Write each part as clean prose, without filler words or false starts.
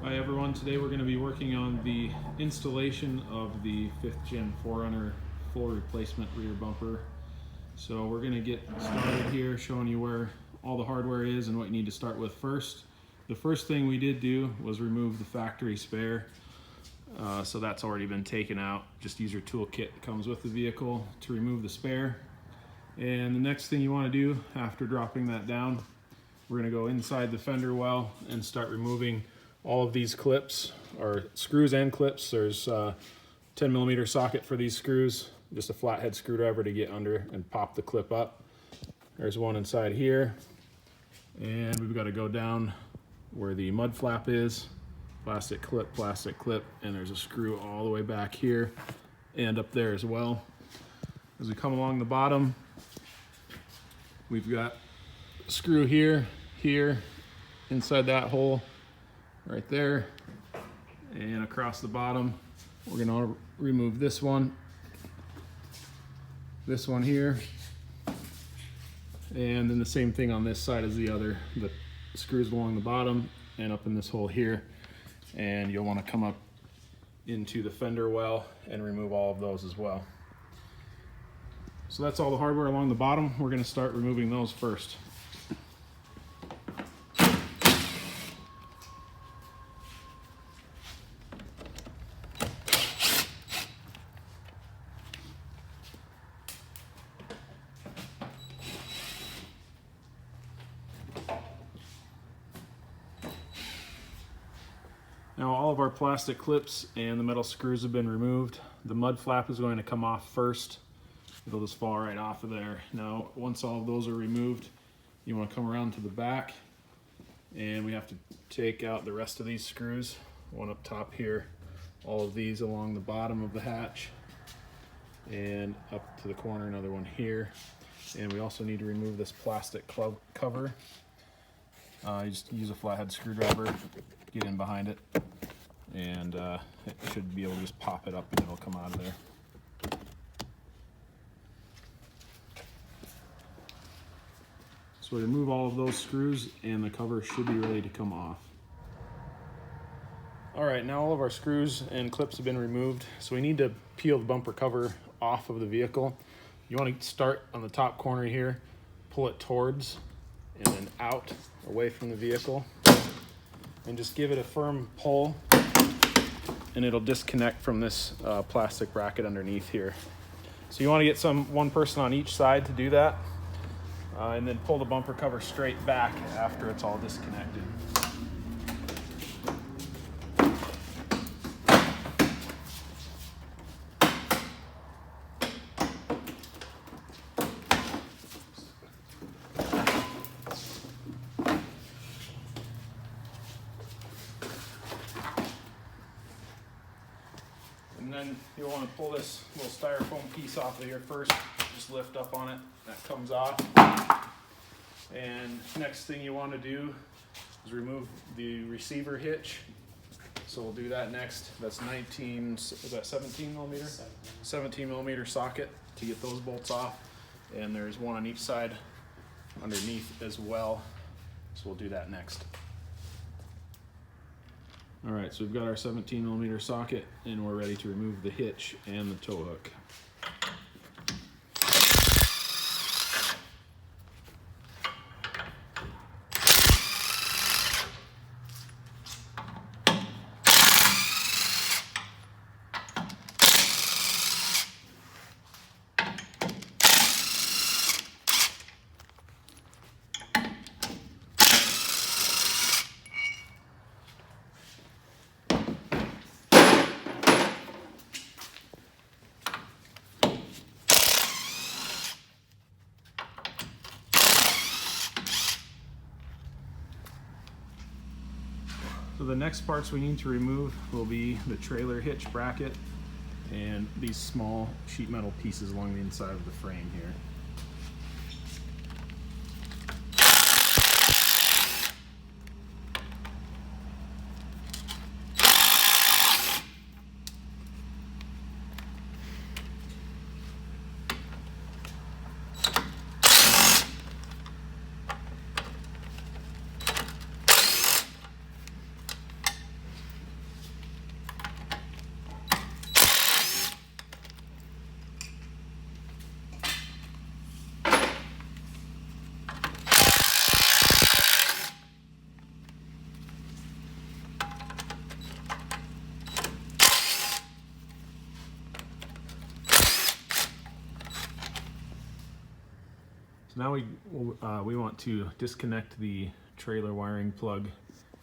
Hi everyone, today we're going to be working on the installation of the 5th Gen 4Runner full replacement rear bumper. So we're going to get started here showing you where all the hardware is and what you need to start with first. The first thing we did do was remove the factory spare. So that's already been taken out. Just use your toolkit that comes with the vehicle to remove the spare. And the next thing you want to do after dropping that down, we're going to go inside the fender well and start removing all of these clips, or screws and clips. There's a 10mm socket for these screws, just a flathead screwdriver to get under and pop the clip up. There's one inside here, and we've got to go down where the mud flap is, plastic clip, and there's a screw all the way back here and up there as well. As we come along the bottom, we've got a screw here, inside that hole, right there, and across the bottom. We're going to remove this one here, and then the same thing on this side as the other. The screws along the bottom and up in this hole here, and you'll want to come up into the fender well and remove all of those as well. So that's all the hardware along the bottom. We're going to start removing those first. Now all of our plastic clips and the metal screws have been removed. The mud flap is going to come off first. It'll just fall right off of there. Now once all of those are removed, you want to come around to the back, and we have to take out the rest of these screws. One up top here, all of these along the bottom of the hatch, and up to the corner, another one here. And we also need to remove this plastic cover. You just use a flathead screwdriver, get in behind it, and it should be able to just pop it up and it'll come out of there. So remove all of those screws and the cover should be ready to come off. Alright, now all of our screws and clips have been removed, so we need to peel the bumper cover off of the vehicle. You want to start on the top corner here, pull it towards and then out away from the vehicle, and just give it a firm pull, and it'll disconnect from this plastic bracket underneath here. So you want to get one person on each side to do that, and then pull the bumper cover straight back after it's all disconnected. And then you'll want to pull this little styrofoam piece off of here first. Just lift up on it, that comes off. And next thing you want to do is remove the receiver hitch. So we'll do that next. That's 17mm? 17mm socket to get those bolts off. And there's one on each side underneath as well. So we'll do that next. Alright, so we've got our 17mm socket and we're ready to remove the hitch and the tow hook. So the next parts we need to remove will be the trailer hitch bracket and these small sheet metal pieces along the inside of the frame here. now we want to disconnect the trailer wiring plug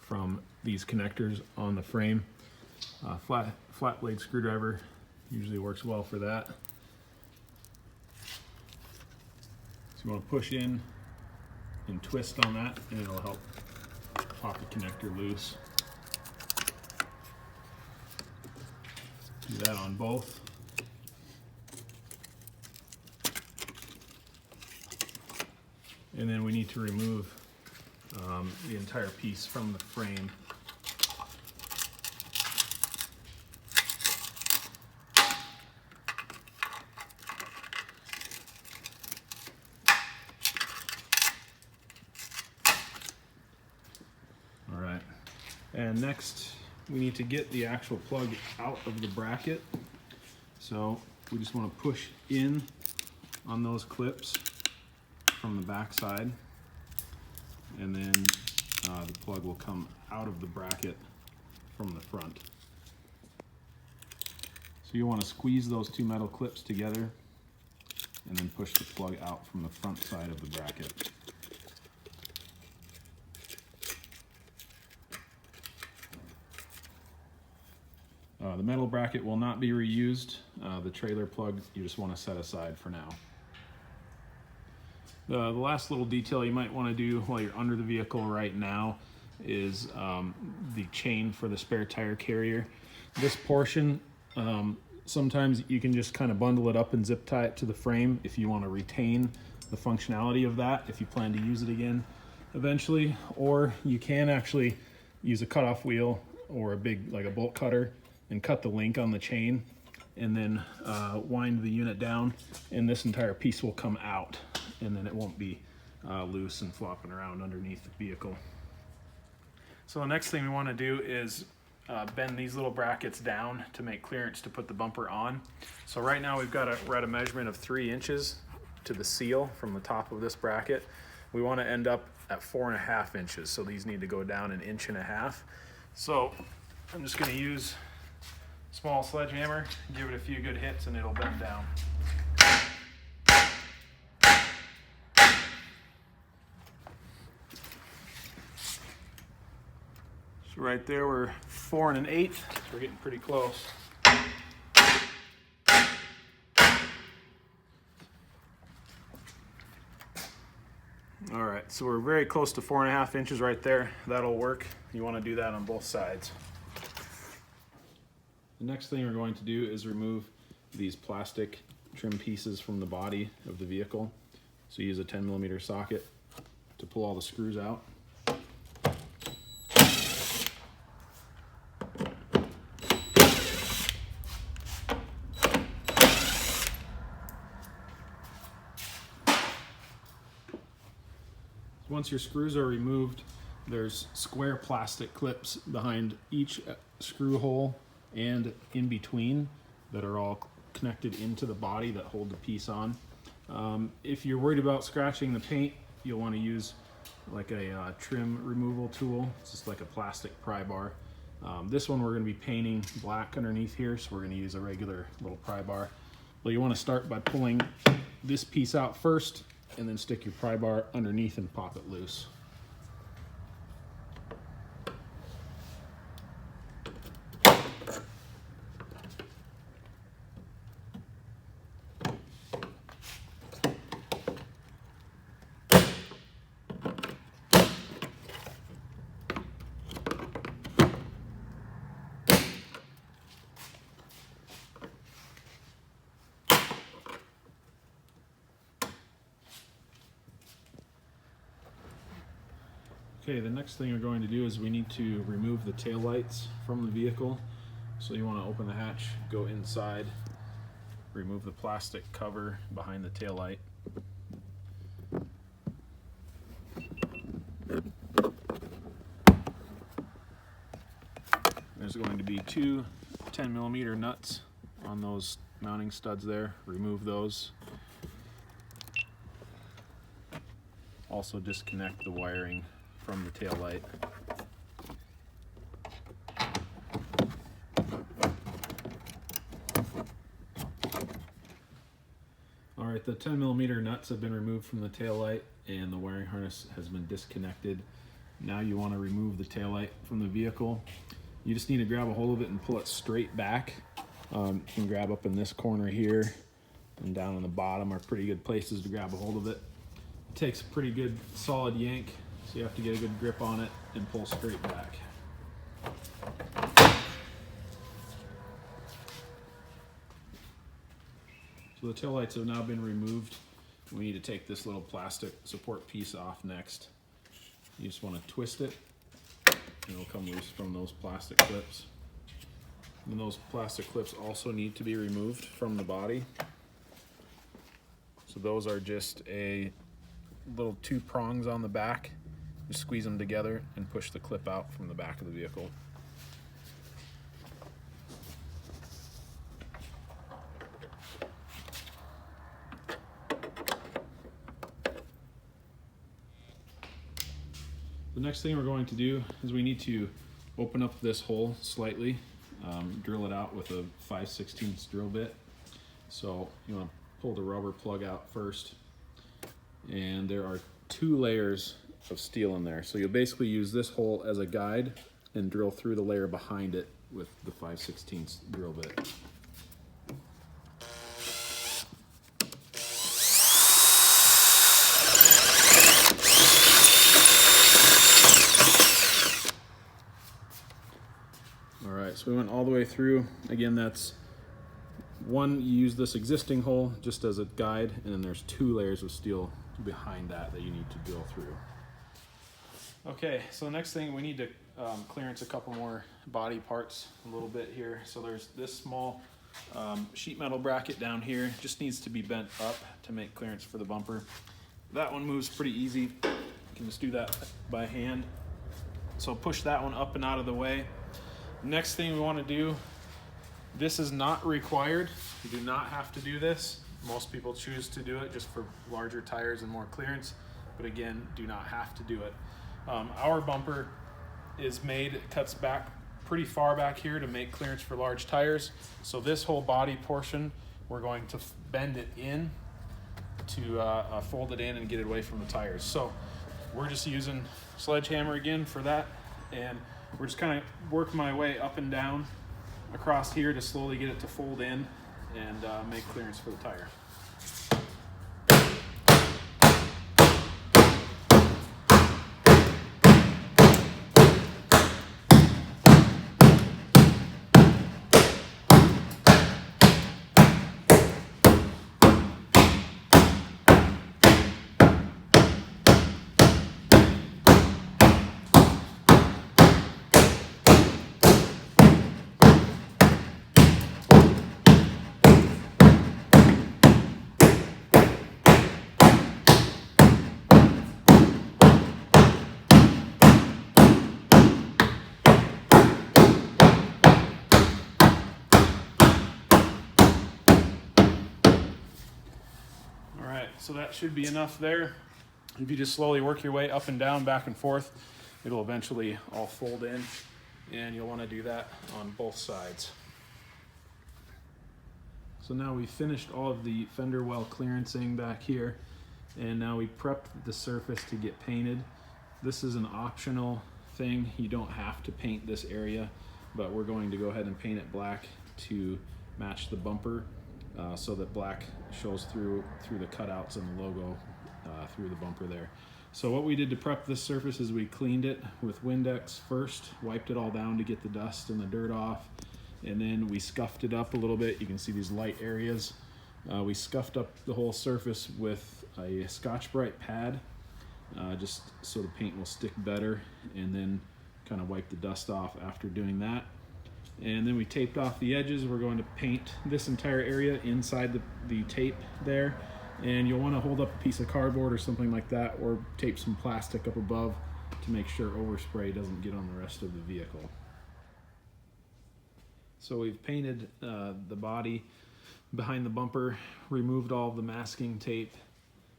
from these connectors on the frame. Flat blade screwdriver usually works well for that. So you want to push in and twist on that, and it'll help pop the connector loose. Do that on both. And then we need to remove the entire piece from the frame. All right, and next we need to get the actual plug out of the bracket. So we just want to push in on those clips from the back side, and then the plug will come out of the bracket from the front. So you want to squeeze those two metal clips together and then push the plug out from the front side of the bracket. The metal bracket will not be reused. The trailer plug you just want to set aside for now. The last little detail you might want to do while you're under the vehicle right now is the chain for the spare tire carrier. This portion, sometimes you can just kind of bundle it up and zip tie it to the frame if you want to retain the functionality of that, if you plan to use it again eventually. Or you can actually use a cutoff wheel or like a bolt cutter and cut the link on the chain, and then wind the unit down, and this entire piece will come out, and then it won't be loose and flopping around underneath the vehicle. So the next thing we want to do is bend these little brackets down to make clearance to put the bumper on. So right now we're at a measurement of 3 inches to the seal from the top of this bracket. We want to end up at 4.5 inches, so these need to go down 1.5 inches. So I'm just going to use a small sledgehammer, give it a few good hits, and it'll bend down. So right there we're 4 1/8, so we're getting pretty close. All right, so we're very close to 4.5 inches right there. That'll work. You want to do that on both sides. The next thing we're going to do is remove these plastic trim pieces from the body of the vehicle. So use a 10mm socket to pull all the screws out. Once your screws are removed, there's square plastic clips behind each screw hole and in between that are all connected into the body that hold the piece on. If you're worried about scratching the paint, you'll want to use like a trim removal tool. It's just like a plastic pry bar. This one we're going to be painting black underneath here, so we're going to use a regular little pry bar. But you want to start by pulling this piece out first, and then stick your pry bar underneath and pop it loose. Okay, the next thing we're going to do is we need to remove the tail lights from the vehicle. So you want to open the hatch, go inside, remove the plastic cover behind the tail light. There's going to be 2 10mm nuts on those mounting studs there. Remove those. Also disconnect the wiring from the tail light. All right, the 10mm nuts have been removed from the taillight and the wiring harness has been disconnected. Now you want to remove the taillight from the vehicle. You just need to grab a hold of it and pull it straight back. You can grab up in this corner here and down on the bottom are pretty good places to grab a hold of it. It takes a pretty good solid yank, so you have to get a good grip on it and pull straight back. So the taillights have now been removed. We need to take this little plastic support piece off next. You just want to twist it and it'll come loose from those plastic clips. And those plastic clips also need to be removed from the body. So those are just a little 2 prongs on the back. Just squeeze them together and push the clip out from the back of the vehicle. The next thing we're going to do is we need to open up this hole slightly, drill it out with a 5/16 drill bit. So you want to pull the rubber plug out first, and there are 2 layers of steel in there. So you'll basically use this hole as a guide and drill through the layer behind it with the 5/16 drill bit. Alright, so we went all the way through. Again, that's one, you use this existing hole just as a guide, and then there's 2 layers of steel behind that you need to drill through. Okay, so the next thing we need to clearance a couple more body parts a little bit here. So there's this small sheet metal bracket down here, just needs to be bent up to make clearance for the bumper. That one moves pretty easy. You can just do that by hand. So push that one up and out of the way. Next thing we want to do, this is not required. You do not have to do this. Most people choose to do it just for larger tires and more clearance, but again, do not have to do it. Our bumper is made, it cuts back pretty far back here to make clearance for large tires. So this whole body portion, we're going to bend it in to fold it in and get it away from the tires. So we're just using sledgehammer again for that, and we're just kind of working my way up and down across here to slowly get it to fold in and make clearance for the tire. So that should be enough there. If you just slowly work your way up and down, back and forth, it'll eventually all fold in, and you'll want to do that on both sides. So now we've finished all of the fender well clearancing back here, and now we prepped the surface to get painted. This is an optional thing. You don't have to paint this area, but we're going to go ahead and paint it black to match the bumper. So that black shows through the cutouts and the logo through the bumper there. So what we did to prep this surface is we cleaned it with Windex first, wiped it all down to get the dust and the dirt off, and then we scuffed it up a little bit. You can see these light areas. We scuffed up the whole surface with a Scotch-Brite pad, just so the paint will stick better, and then kind of wipe the dust off after doing that. And then we taped off the edges. We're going to paint this entire area inside the tape there, and you'll want to hold up a piece of cardboard or something like that, or tape some plastic up above to make sure overspray doesn't get on the rest of the vehicle. So we've painted the body behind the bumper, removed all of the masking tape,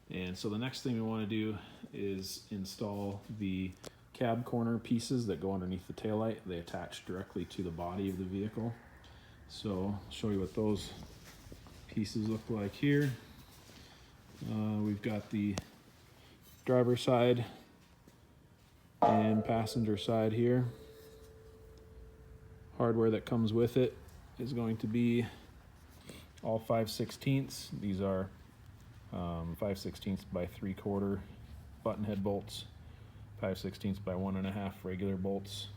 and so the next thing we want to do is install the cab corner pieces that go underneath the taillight. They attach directly to the body of the vehicle. So I'll show you what those pieces look like here. We've got the driver side and passenger side here. Hardware that comes with it is going to be all 5/16. These are 5/16 by 3/4 button head bolts, 5/16 by 1.5 regular bolts,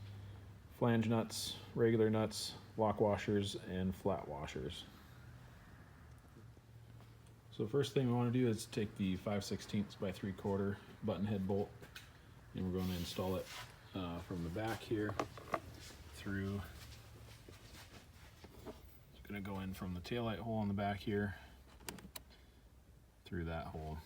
flange nuts, regular nuts, lock washers, and flat washers. So first thing we want to do is take the 5/16 by 3/4 button head bolt, and we're going to install it from the back here through. It's going to go in from the taillight hole in the back here through that hole.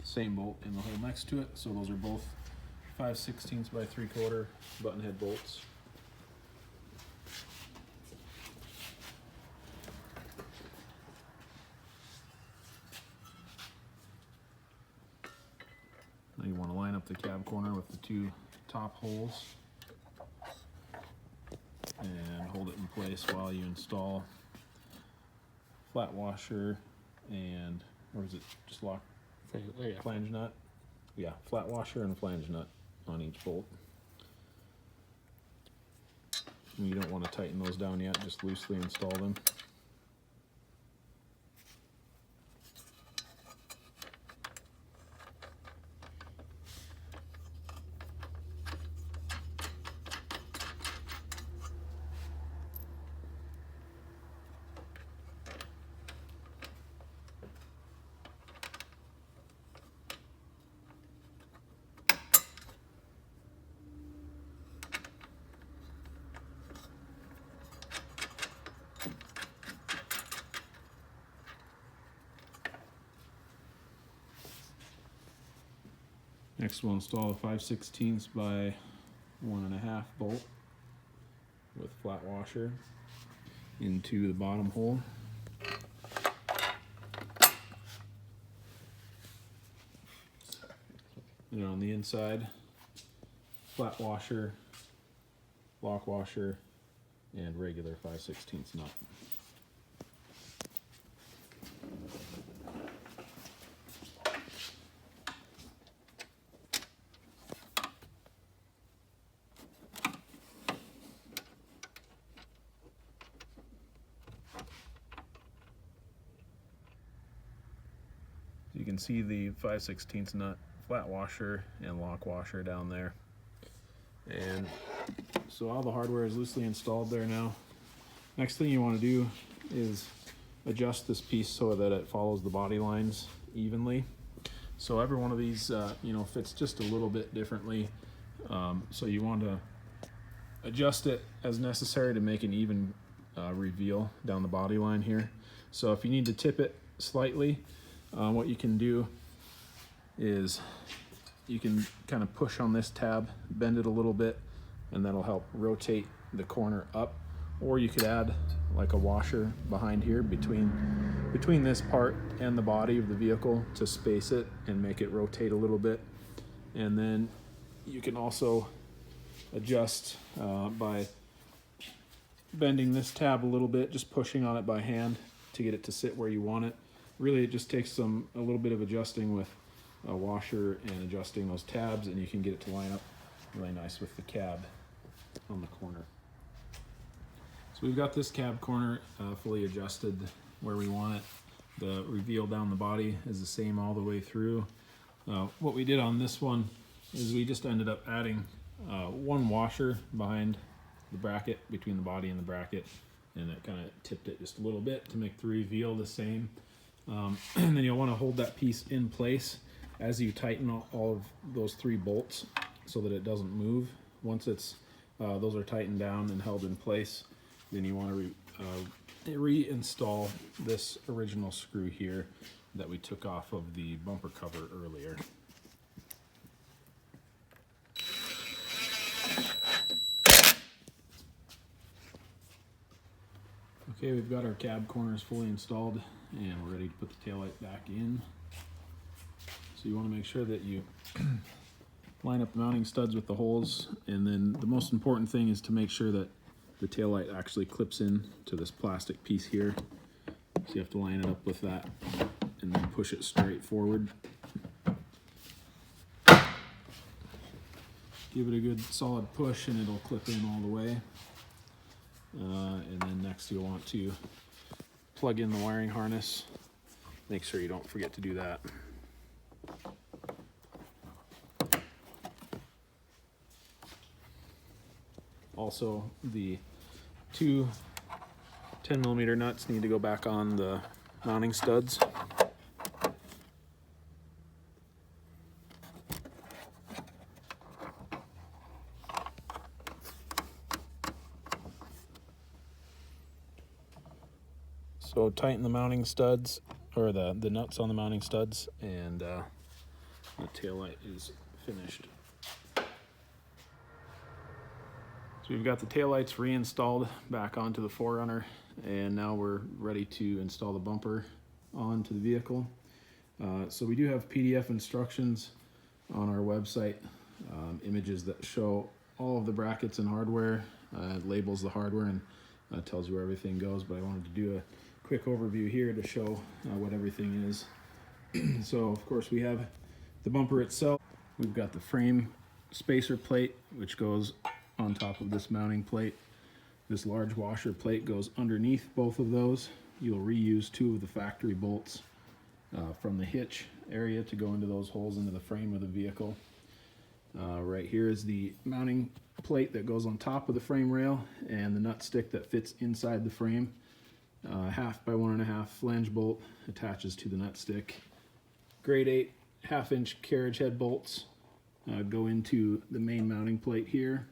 Same bolt in the hole next to it, so those are both 5/16 by 3/4 button head bolts. Now you want to line up the cab corner with the two top holes and hold it in place while you install flat washer and, or is it just lock? Flange nut. Yeah, flat washer and flange nut on each bolt. And you don't want to tighten those down yet, just loosely install them. Next we'll install a 5/16 by 1.5 bolt with flat washer into the bottom hole. And on the inside, flat washer, lock washer, and regular 5/16 nut. You can see the 5/16 nut, flat washer, and lock washer down there. And so all the hardware is loosely installed there now. Next thing you want to do is adjust this piece so that it follows the body lines evenly. So every one of these fits just a little bit differently. So you want to adjust it as necessary to make an even reveal down the body line here. So if you need to tip it slightly, what you can do is you can kind of push on this tab, bend it a little bit, and that'll help rotate the corner up. Or you could add like a washer behind here between this part and the body of the vehicle to space it and make it rotate a little bit. And then you can also adjust by bending this tab a little bit, just pushing on it by hand to get it to sit where you want it. Really, it just takes a little bit of adjusting with a washer and adjusting those tabs, and you can get it to line up really nice with the cab on the corner. So we've got this cab corner fully adjusted where we want it. The reveal down the body is the same all the way through. What we did on this one is we just ended up adding one washer behind the bracket, between the body and the bracket, and it kind of tipped it just a little bit to make the reveal the same. And then you'll want to hold that piece in place as you tighten all of those 3 bolts so that it doesn't move. Once those are tightened down and held in place, then you want to reinstall this original screw here that we took off of the bumper cover earlier. Okay, we've got our cab corners fully installed and we're ready to put the taillight back in. So you want to make sure that you line up the mounting studs with the holes, and then the most important thing is to make sure that the taillight actually clips in to this plastic piece here. So you have to line it up with that and then push it straight forward. Give it a good solid push and it'll clip in all the way. And then next you'll want to plug in the wiring harness. Make sure you don't forget to do that. Also, the two 10mm nuts need to go back on the mounting studs. So tighten the mounting studs, or the nuts on the mounting studs, and the taillight is finished. So we've got the taillights reinstalled back onto the 4Runner, and now we're ready to install the bumper onto the vehicle. So we do have PDF instructions on our website, images that show all of the brackets and hardware, labels the hardware, and tells you where everything goes, but I wanted to do a quick overview here to show what everything is. So of course we have the bumper itself. We've got the frame spacer plate, which goes on top of this mounting plate. This large washer plate goes underneath both of those. You'll reuse two of the factory bolts from the hitch area to go into those holes into the frame of the vehicle. Right here is the mounting plate that goes on top of the frame rail, and the nut stick that fits inside the frame. 1/2 by 1.5 flange bolt attaches to the nut stick. Grade 8 1/2-inch carriage head bolts go into the main mounting plate here.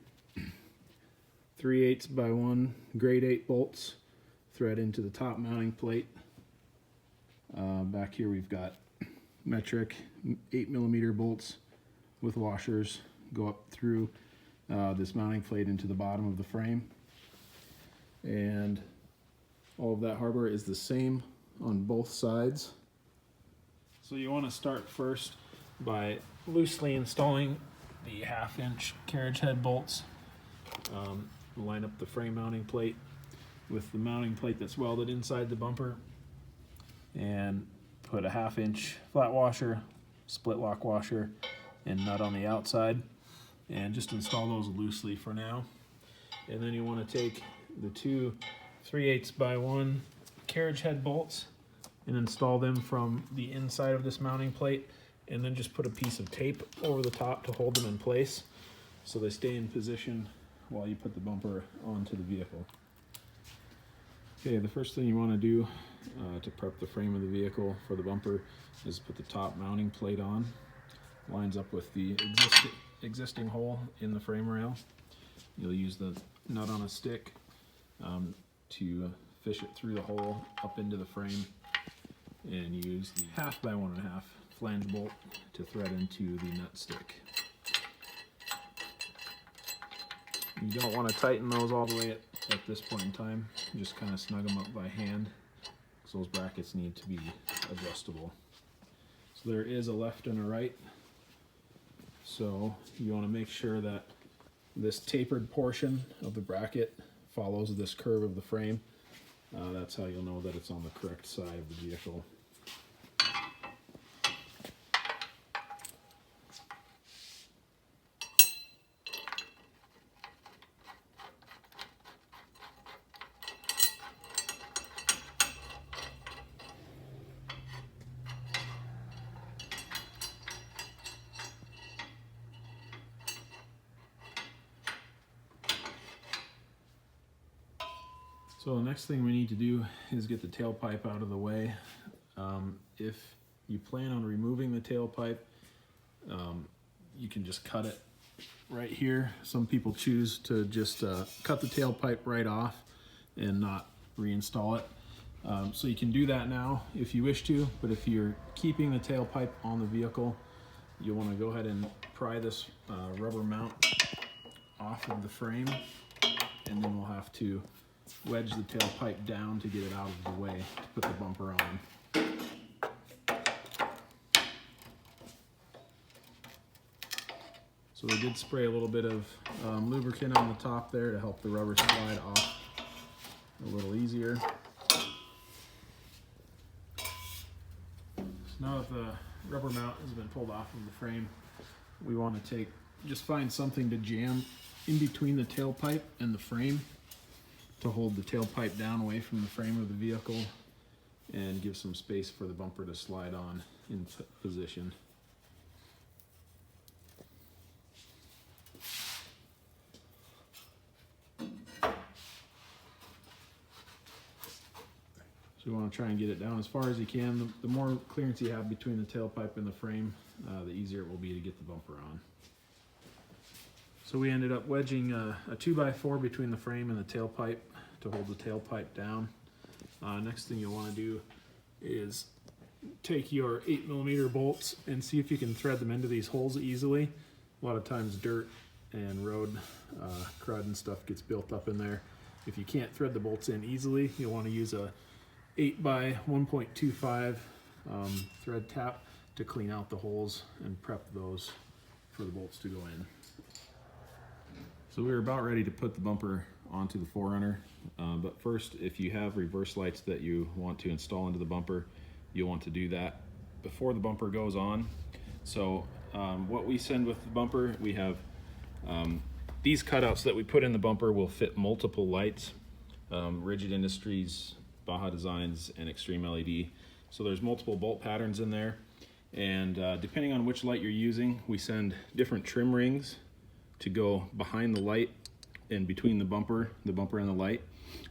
3/8 by 1 grade 8 bolts thread into the top mounting plate. Back here we've got metric 8mm bolts with washers go up through this mounting plate into the bottom of the frame. And all of that hardware is the same on both sides. So you want to start first by loosely installing the 1/2-inch carriage head bolts. Line up the frame mounting plate with the mounting plate that's welded inside the bumper, and put a 1/2-inch flat washer, split lock washer, and nut on the outside, and just install those loosely for now. And then you want to take the two 3/8 by 1 carriage head bolts and install them from the inside of this mounting plate, and then just put a piece of tape over the top to hold them in place so they stay in position while you put the bumper onto the vehicle. Okay, the first thing you want to do to prep the frame of the vehicle for the bumper is put the top mounting plate on. Lines up with the existing hole in the frame rail. You'll use the nut on a stick to fish it through the hole up into the frame, and use the 1/2 by 1.5 flange bolt to thread into the nut stick. You don't want to tighten those all the way at this point in time. Just kind of snug them up by hand, because those brackets need to be adjustable. So there is a left and a right. So you want to make sure that this tapered portion of the bracket follows this curve of the frame. That's how you'll know that it's on the correct side of the vehicle. So the next thing we need to do is get the tailpipe out of the way. If you plan on removing the tailpipe, you can just cut it right here. Some people choose to just cut the tailpipe right off and not reinstall it. So you can do that now if you wish to, but if you're keeping the tailpipe on the vehicle, you'll want to go ahead and pry this rubber mount off of the frame, and then we'll have to wedge the tailpipe down to get it out of the way to put the bumper on. So we did spray a little bit of lubricant on the top there to help the rubber slide off a little easier. So now that the rubber mount has been pulled off of the frame, we want to just find something to jam in between the tailpipe and the frame to hold the tailpipe down away from the frame of the vehicle and give some space for the bumper to slide on in position. So you want to try and get it down as far as you can. The more clearance you have between the tailpipe and the frame, the easier it will be to get the bumper on. So we ended up wedging a 2x4 between the frame and the tailpipe to hold the tailpipe down. Next thing you'll want to do is take your 8mm bolts and see if you can thread them into these holes easily. A lot of times dirt and road crud and stuff gets built up in there. If you can't thread the bolts in easily, you'll want to use a 8x1.25 thread tap to clean out the holes and prep those for the bolts to go in. So we were about ready to put the bumper onto the 4Runner, but first, if you have reverse lights that you want to install into the bumper, you'll want to do that before the bumper goes on. So what we send with the bumper, we have these cutouts that we put in the bumper will fit multiple lights, Rigid Industries, Baja Designs, and Extreme LED. So there's multiple bolt patterns in there, and depending on which light you're using, we send different trim rings to go behind the light and between the bumper and the light,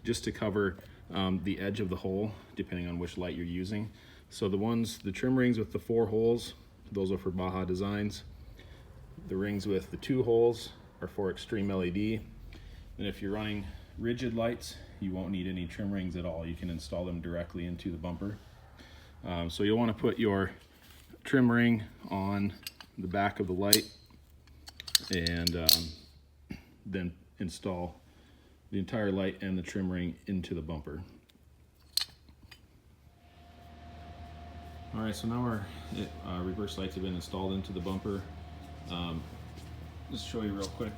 just to cover the edge of the hole depending on which light you're using. So the trim rings with the 4 holes, those are for Baja Designs. The rings with the 2 holes are for Extreme LED. And if you're running rigid lights, you won't need any trim rings at all. You can install them directly into the bumper. So you'll want to put your trim ring on the back of the light and then install the entire light and the trim ring into the bumper. All right, so now our reverse lights have been installed into the bumper. Just show you real quick,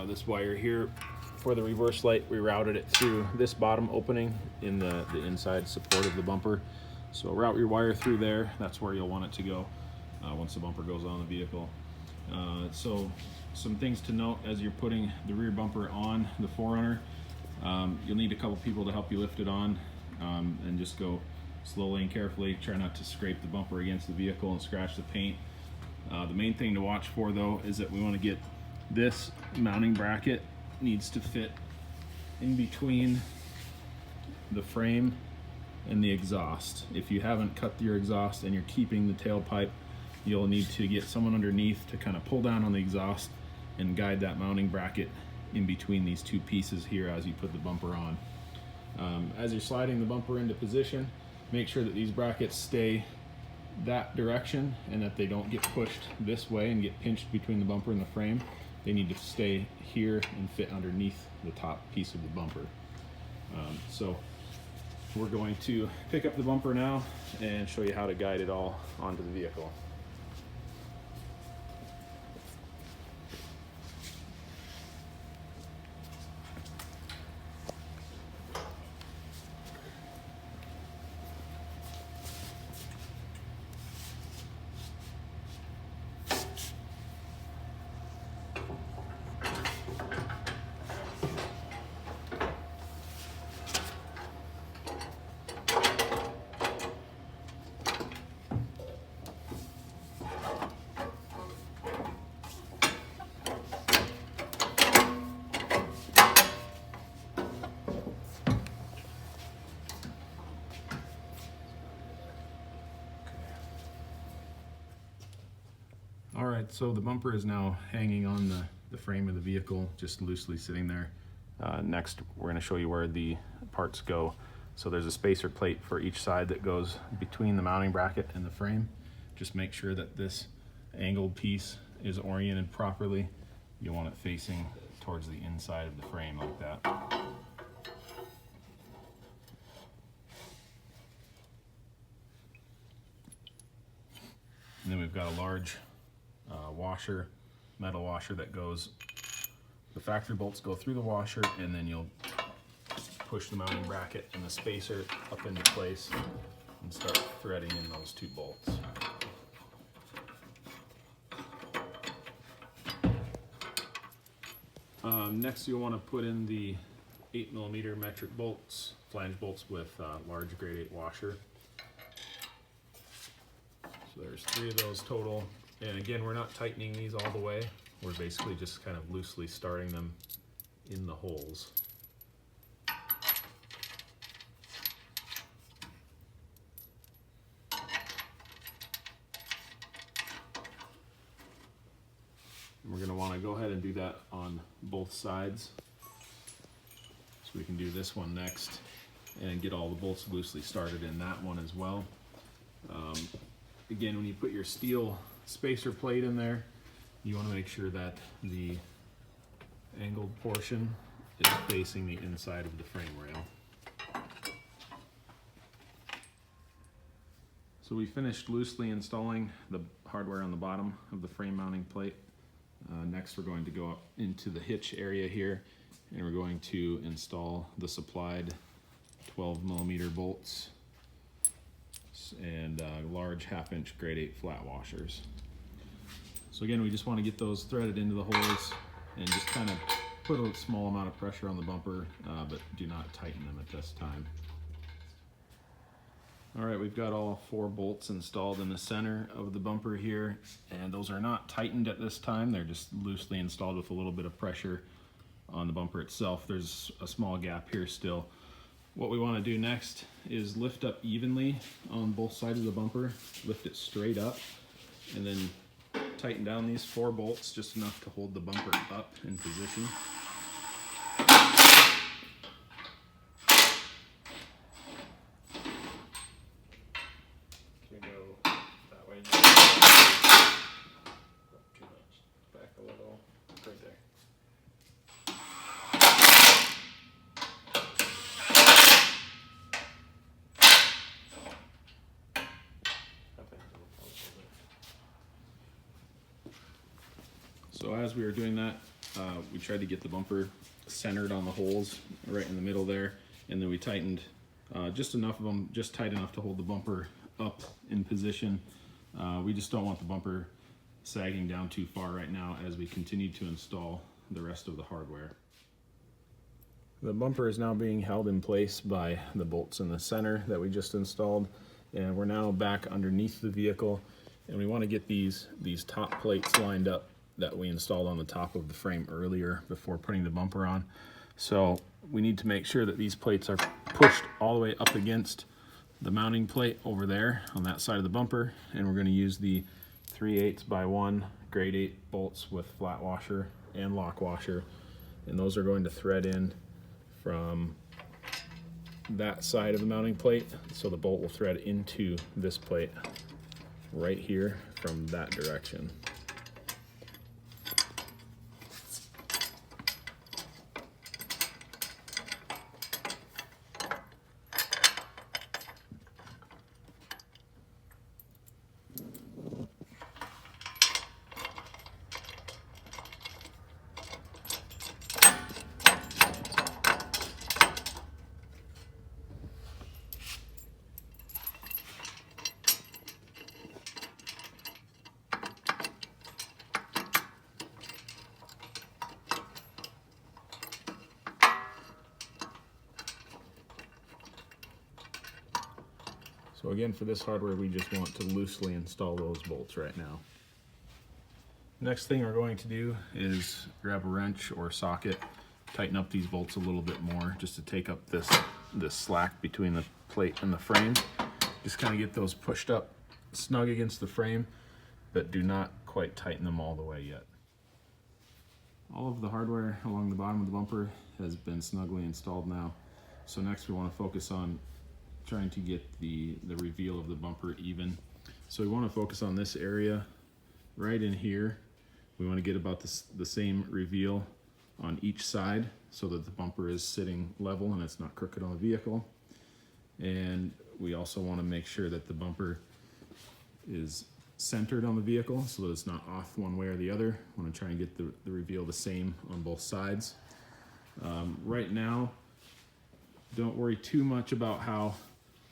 this wire here for the reverse light, we routed it through this bottom opening in the inside support of the bumper. So route your wire through there, that's where you'll want it to go once the bumper goes on the vehicle. So some things to note as you're putting the rear bumper on the 4Runner, you'll need a couple people to help you lift it on, and just go slowly and carefully. Try not to scrape the bumper against the vehicle and scratch the paint. The main thing to watch for though is that we want to get this mounting bracket needs to fit in between the frame and the exhaust. If you haven't cut your exhaust and you're keeping the tailpipe, you'll need to get someone underneath to kind of pull down on the exhaust and guide that mounting bracket in between these 2 pieces here as you put the bumper on. As you're sliding the bumper into position, make sure that these brackets stay that direction and that they don't get pushed this way and get pinched between the bumper and the frame. They need to stay here and fit underneath the top piece of the bumper. So we're going to pick up the bumper now and show you how to guide it all onto the vehicle. All right, so the bumper is now hanging on the frame of the vehicle, just loosely sitting there. Next, we're going to show you where the parts go. So there's a spacer plate for each side that goes between the mounting bracket and the frame. Just make sure that this angled piece is oriented properly. You want it facing towards the inside of the frame like that. And then we've got a large washer metal washer that goes, the factory bolts go through the washer, and then you'll push the mounting bracket and the spacer up into place and start threading in those 2 bolts. Next you'll want to put in the 8mm metric bolts, flange bolts with large grade 8 washer. So there's 3 of those total. And again, we're not tightening these all the way. We're basically just kind of loosely starting them in the holes. And we're going to want to go ahead and do that on both sides. So we can do this one next and get all the bolts loosely started in that one as well. Again, when you put your steel spacer plate in there, you want to make sure that the angled portion is facing the inside of the frame rail. So we finished loosely installing the hardware on the bottom of the frame mounting plate. Next we're going to go up into the hitch area here, and we're going to install the supplied 12mm bolts and large 1/2-inch grade 8 flat washers. So again, we just want to get those threaded into the holes and just kind of put a small amount of pressure on the bumper, but do not tighten them at this time. All right, we've got all 4 bolts installed in the center of the bumper here, and those are not tightened at this time. They're just loosely installed with a little bit of pressure on the bumper itself. There's a small gap here still. What we want to do next is lift up evenly on both sides of the bumper, lift it straight up, and then tighten down these 4 bolts just enough to hold the bumper up in position. Can we go that way? Up too much. Back a little. Right there. So as we were doing that, we tried to get the bumper centered on the holes right in the middle there, and then we tightened just enough of them, just tight enough to hold the bumper up in position. We just don't want the bumper sagging down too far right now as we continue to install the rest of the hardware. The bumper is now being held in place by the bolts in the center that we just installed, and we're now back underneath the vehicle, and we want to get these top plates lined up that we installed on the top of the frame earlier before putting the bumper on. So we need to make sure that these plates are pushed all the way up against the mounting plate over there on that side of the bumper, and we're going to use the 3/8x1 grade 8 bolts with flat washer and lock washer, and those are going to thread in from that side of the mounting plate, so the bolt will thread into this plate right here from that direction. So again, for this hardware, we just want to loosely install those bolts right now. Next thing we're going to do is grab a wrench or socket, tighten up these bolts a little bit more just to take up this slack between the plate and the frame. Just kind of get those pushed up snug against the frame, but do not quite tighten them all the way yet. All of the hardware along the bottom of the bumper has been snugly installed now. So next we want to focus on trying to get the reveal of the bumper even. So we want to focus on this area right in here. We want to get about the same reveal on each side so that the bumper is sitting level and it's not crooked on the vehicle. And we also want to make sure that the bumper is centered on the vehicle so that it's not off one way or the other. I want to try and get the reveal the same on both sides. Right now, don't worry too much about how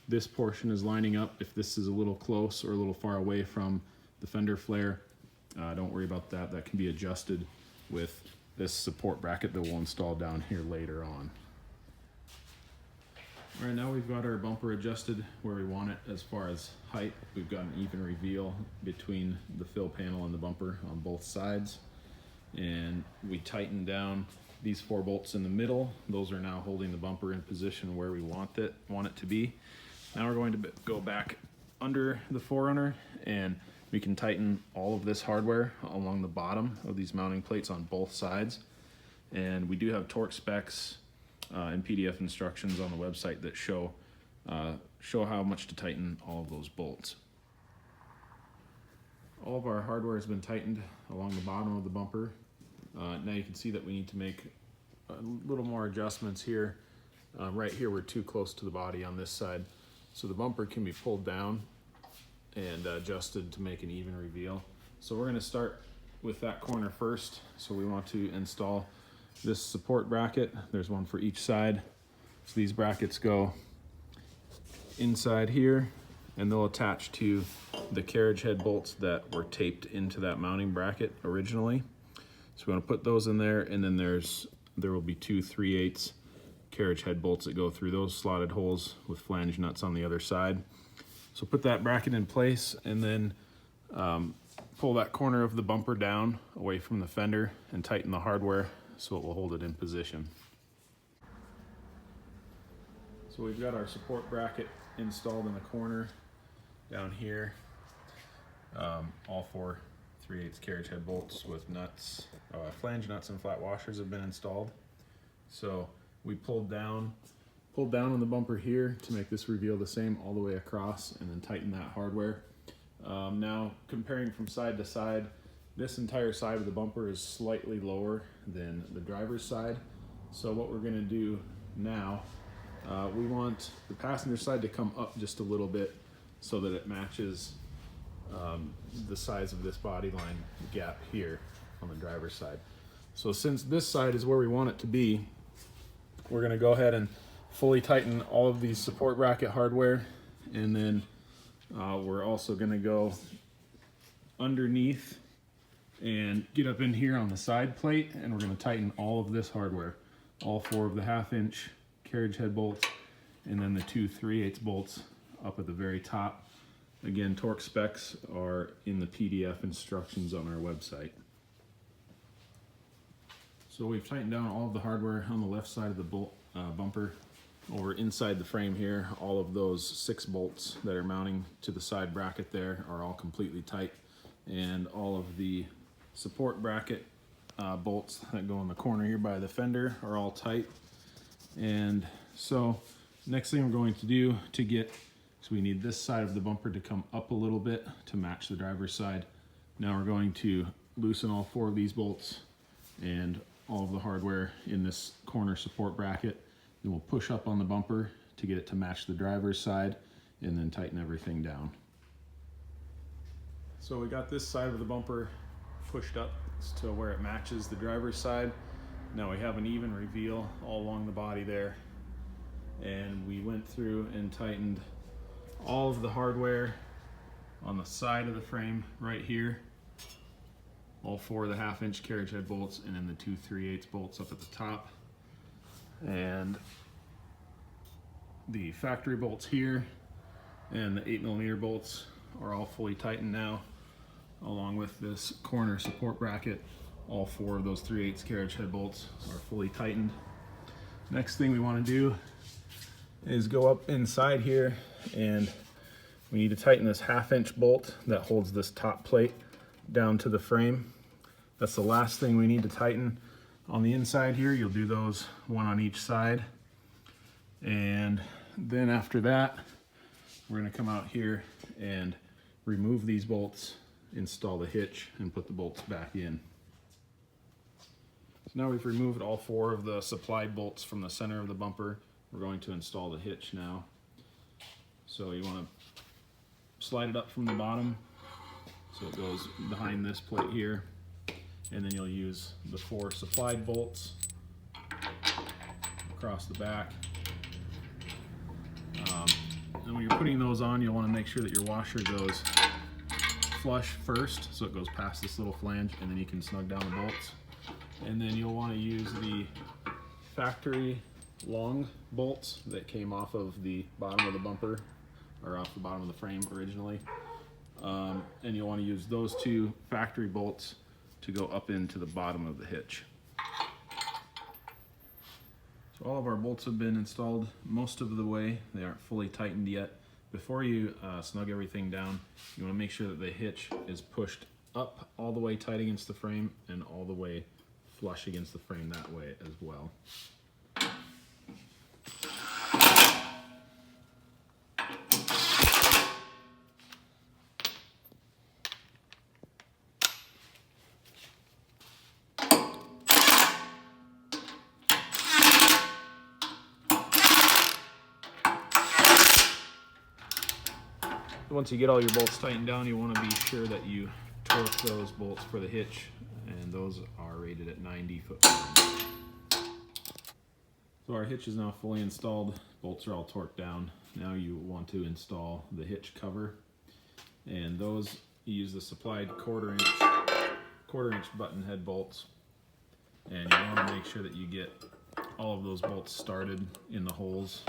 this portion is lining up. If this is a little close or a little far away from the fender flare, don't worry about that. That can be adjusted with this support bracket that we'll install down here later on. All right, now we've got our bumper adjusted where we want it as far as height. We've got an even reveal between the fill panel and the bumper on both sides. And we tightened down these 4 bolts in the middle. Those are now holding the bumper in position where we want it to be. Now we're going to go back under the 4Runner, and we can tighten all of this hardware along the bottom of these mounting plates on both sides. And we do have torque specs and PDF instructions on the website that show how much to tighten all of those bolts. All of our hardware has been tightened along the bottom of the bumper. Now you can see that we need to make a little more adjustments here. Right here we're too close to the body on this side, so the bumper can be pulled down and adjusted to make an even reveal. So we're going to start with that corner first. So we want to install this support bracket. There's one for each side. So these brackets go inside here, and they'll attach to the carriage head bolts that were taped into that mounting bracket originally. So we want to put those in there, and then there will be 2 3/8 carriage head bolts that go through those slotted holes with flange nuts on the other side. So put that bracket in place, and then pull that corner of the bumper down away from the fender and tighten the hardware so it will hold it in position. So we've got our support bracket installed in the corner down here. All 4 3/8 carriage head bolts with nuts, flange nuts and flat washers have been installed. So we pulled down on the bumper here to make this reveal the same all the way across, and then tighten that hardware. Now comparing from side to side, this entire side of the bumper is slightly lower than the driver's side. So what we're going to do now, we want the passenger side to come up just a little bit so that it matches the size of this body line gap here on the driver's side. So since this side is where we want it to be, we're going to go ahead and fully tighten all of these support bracket hardware, and then we're also going to go underneath and get up in here on the side plate, and we're going to tighten all of this hardware, all 4 of the 1/2 inch carriage head bolts, and then the 2 3/8 bolts up at the very top. Again, torque specs are in the PDF instructions on our website. So we've tightened down all of the hardware on the left side of the bumper. Over inside the frame here, all of those 6 bolts that are mounting to the side bracket there are all completely tight, and all of the support bracket bolts that go in the corner here by the fender are all tight. And so next thing we're going to do so we need this side of the bumper to come up a little bit to match the driver's side. Now we're going to loosen all 4 of these bolts and all of the hardware in this corner support bracket. Then we'll push up on the bumper to get it to match the driver's side, and then tighten everything down. So we got this side of the bumper pushed up to where it matches the driver's side. Now we have an even reveal all along the body there. And we went through and tightened all of the hardware on the side of the frame right here. All 4 of the 1/2 inch carriage head bolts, and then the 2 3/8 bolts up at the top. And the factory bolts here and the 8mm bolts are all fully tightened now, along with this corner support bracket. All 4 of those 3/8 carriage head bolts are fully tightened. Next thing we want to do is go up inside here, and we need to tighten this 1/2 inch bolt that holds this top plate down to the frame. That's the last thing we need to tighten. On the inside here, you'll do those 1 on each side. And then after that, we're going to come out here and remove these bolts, install the hitch, and put the bolts back in. So now we've removed all 4 of the supplied bolts from the center of the bumper. We're going to install the hitch now. So you want to slide it up from the bottom So it goes behind this plate here, and then you'll use the 4 supplied bolts across the back. And when you're putting those on, you'll want to make sure that your washer goes flush first, so it goes past this little flange, and then you can snug down the bolts. And then you'll want to use the factory long bolts that came off of the bottom of the bumper, or off the bottom of the frame originally. And you'll want to use those 2 factory bolts to go up into the bottom of the hitch. So all of our bolts have been installed most of the way. They aren't fully tightened yet. Before you snug everything down, you want to make sure that the hitch is pushed up all the way tight against the frame and all the way flush against the frame that way as well. Once you get all your bolts tightened down, you want to be sure that you torque those bolts for the hitch, and those are rated at 90 foot-pounds. So our hitch is now fully installed. Bolts are all torqued down. Now you want to install the hitch cover, and those you use the supplied quarter inch button head bolts, and you want to make sure that you get all of those bolts started in the holes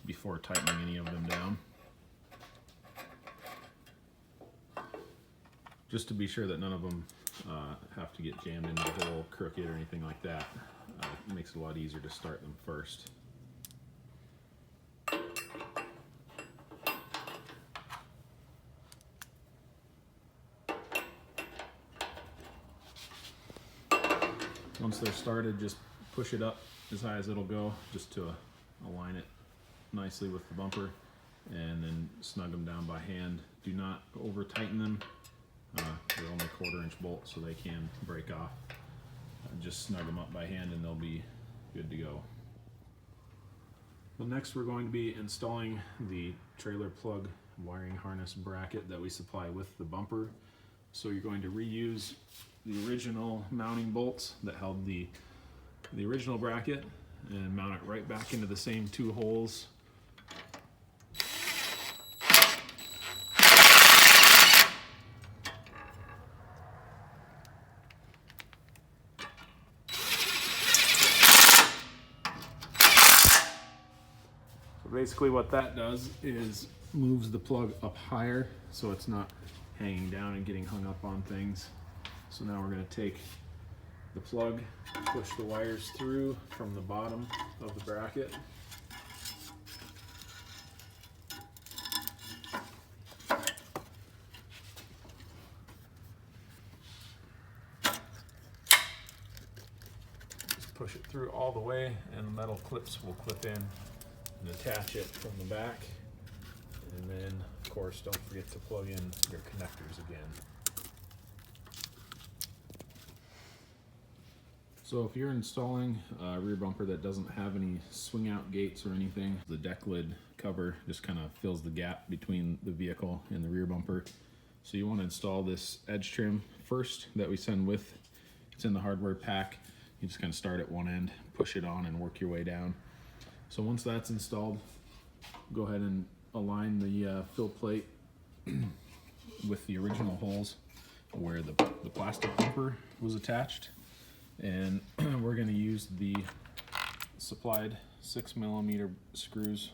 before tightening any of them down. Just to be sure that none of them have to get jammed into the hole crooked or anything like that. It makes it a lot easier to start them first. Once they're started, just push it up as high as it'll go, just to align it nicely with the bumper, and then snug them down by hand. Do not over tighten them. They're only 1/4 inch bolts, so they can break off. Just snug them up by hand and they'll be good to go. Well, next we're going to be installing the trailer plug wiring harness bracket that we supply with the bumper. So you're going to reuse the original mounting bolts that held the original bracket and mount it right back into the same 2 holes. Basically what that does is moves the plug up higher so it's not hanging down and getting hung up on things. So now we're going to take the plug, push the wires through from the bottom of the bracket. Just push it through all the way, and the metal clips will clip in and attach it from the back. And then, of course, don't forget to plug in your connectors again. So if you're installing a rear bumper that doesn't have any swing out gates or anything, the deck lid cover just kind of fills the gap between the vehicle and the rear bumper. So you want to install this edge trim first that we send with. It's in the hardware pack. You just kind of start at one end, push it on, and work your way down. So once that's installed, go ahead and align the fill plate with the original holes where the plastic bumper was attached. And we're going to use the supplied 6mm screws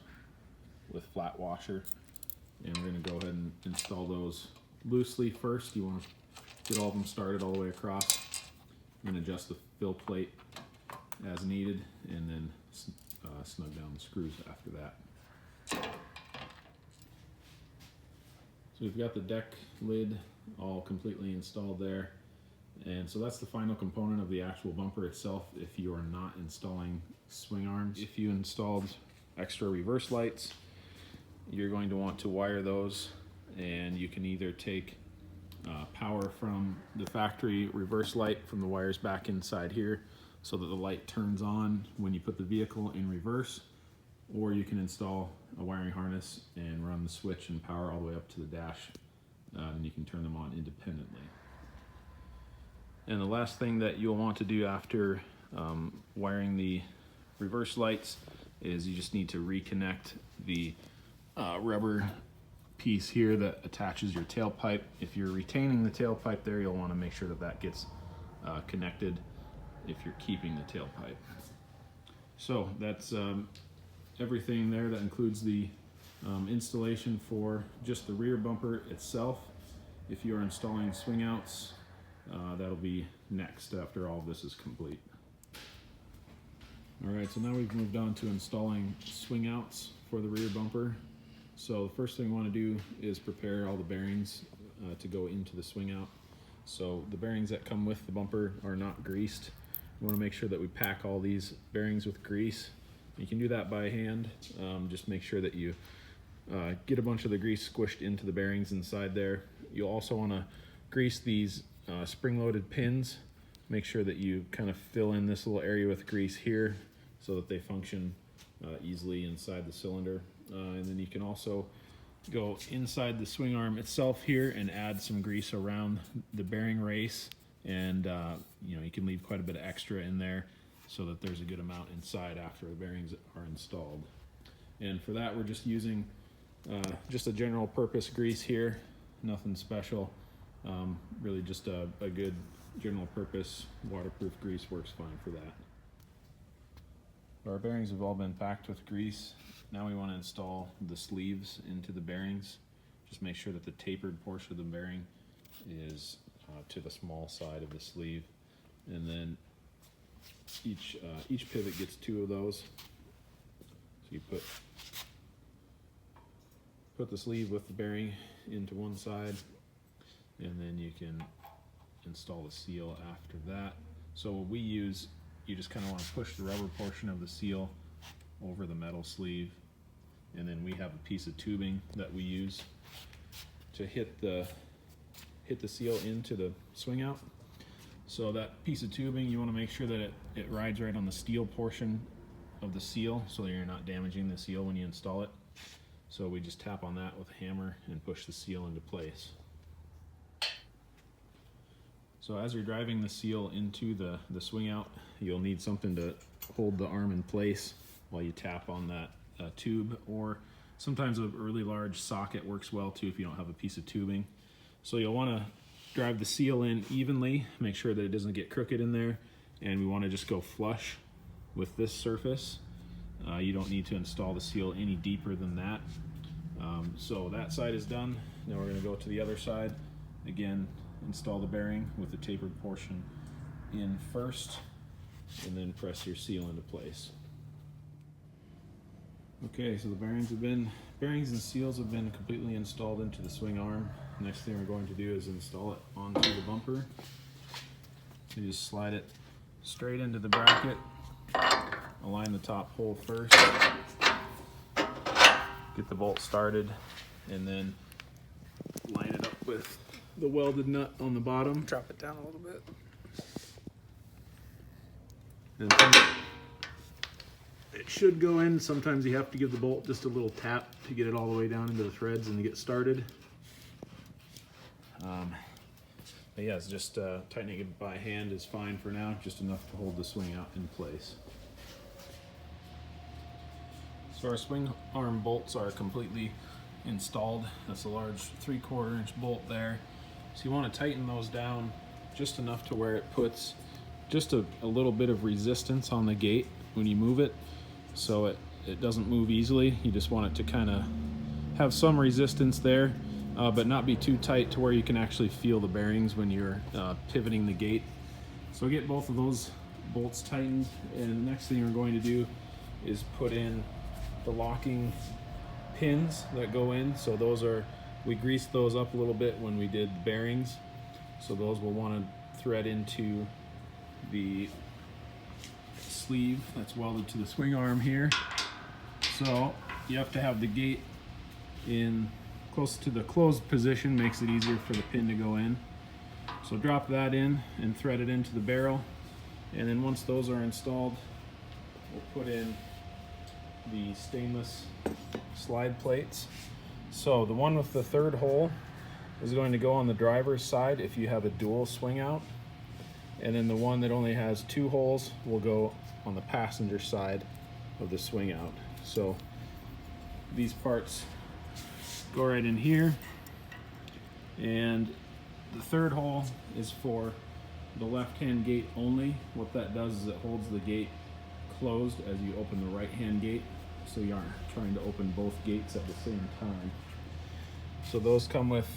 with flat washer, and we're going to go ahead and install those loosely first. You want to get all of them started all the way across and adjust the fill plate as needed, and then snug down the screws after that. So we've got the deck lid all completely installed there. And so that's the final component of the actual bumper itself if you are not installing swing arms. If you installed extra reverse lights, you're going to want to wire those, and you can either take power from the factory reverse light from the wires back inside here so that the light turns on when you put the vehicle in reverse, or you can install a wiring harness and run the switch and power all the way up to the dash and you can turn them on independently. And the last thing that you'll want to do after wiring the reverse lights is you just need to reconnect the rubber piece here that attaches your tailpipe. If you're retaining the tailpipe there, you'll want to make sure that that gets connected if you're keeping the tailpipe. So that's everything there. That includes the installation for just the rear bumper itself. If you're installing swing outs, that'll be next after all of this is complete. Alright, so now we've moved on to installing swing outs for the rear bumper. So the first thing we want to do is prepare all the bearings to go into the swing out. So the bearings that come with the bumper are not greased. We want to make sure that we pack all these bearings with grease. You can do that by hand. Just make sure that you get a bunch of the grease squished into the bearings inside there. You'll also want to grease these spring-loaded pins. Make sure that you kind of fill in this little area with grease here so that they function easily inside the cylinder. And then you can also go inside the swing arm itself here and add some grease around the bearing race, and you know, you can leave quite a bit of extra in there so that there's a good amount inside after the bearings are installed. And for that, we're just using just a general purpose grease here, nothing special. Really just a good general purpose waterproof grease works fine for that. Our bearings have all been packed with grease. Now we want to install the sleeves into the bearings. Just make sure that the tapered portion of the bearing is to the small side of the sleeve, and then each pivot gets 2 of those. So you put the sleeve with the bearing into one side, and then you can install the seal after that. So what we use, you just kind of want to push the rubber portion of the seal over the metal sleeve, and then we have a piece of tubing that we use to hit the seal into the swing out. So that piece of tubing, you want to make sure that it rides right on the steel portion of the seal so that you're not damaging the seal when you install it. So we just tap on that with a hammer and push the seal into place. So as you're driving the seal into the swing out, you'll need something to hold the arm in place while you tap on that tube, or sometimes a really large socket works well too if you don't have a piece of tubing. So you'll want to drive the seal in evenly, make sure that it doesn't get crooked in there, and we want to just go flush with this surface. You don't need to install the seal any deeper than that. So that side is done. Now we're going to go to the other side. Again, install the bearing with the tapered portion in first, and then press your seal into place. Okay, so the bearings and seals have been completely installed into the swing arm. Next thing we're going to do is install it onto the bumper. So you just slide it straight into the bracket, align the top hole first, get the bolt started, and then line it up with the welded nut on the bottom. Drop it down a little bit. And it should go in. Sometimes you have to give the bolt just a little tap to get it all the way down into the threads and to get started. But yeah, it's just tightening it by hand is fine for now, just enough to hold the swing out in place. So our swing arm bolts are completely installed. That's a large 3/4 inch bolt there. So you want to tighten those down just enough to where it puts just a little bit of resistance on the gate when you move it, so it doesn't move easily. You just want it to kind of have some resistance there, but not be too tight to where you can actually feel the bearings when you're pivoting the gate. So get both of those bolts tightened, and the next thing we're going to do is put in the locking pins that go in. So we greased those up a little bit when we did the bearings, so those will want to thread into the sleeve that's welded to the swing arm here. So you have to have the gate in close to the closed position, makes it easier for the pin to go in. So drop that in and thread it into the barrel, and then once those are installed, we'll put in the stainless slide plates. So the one with the third hole is going to go on the driver's side if you have a dual swing out, and then the one that only has 2 holes will go on the passenger side of the swing out. So these parts go right in here, and the 3rd hole is for the left-hand gate only. What that does is it holds the gate closed as you open the right-hand gate, so you aren't trying to open both gates at the same time. So those come with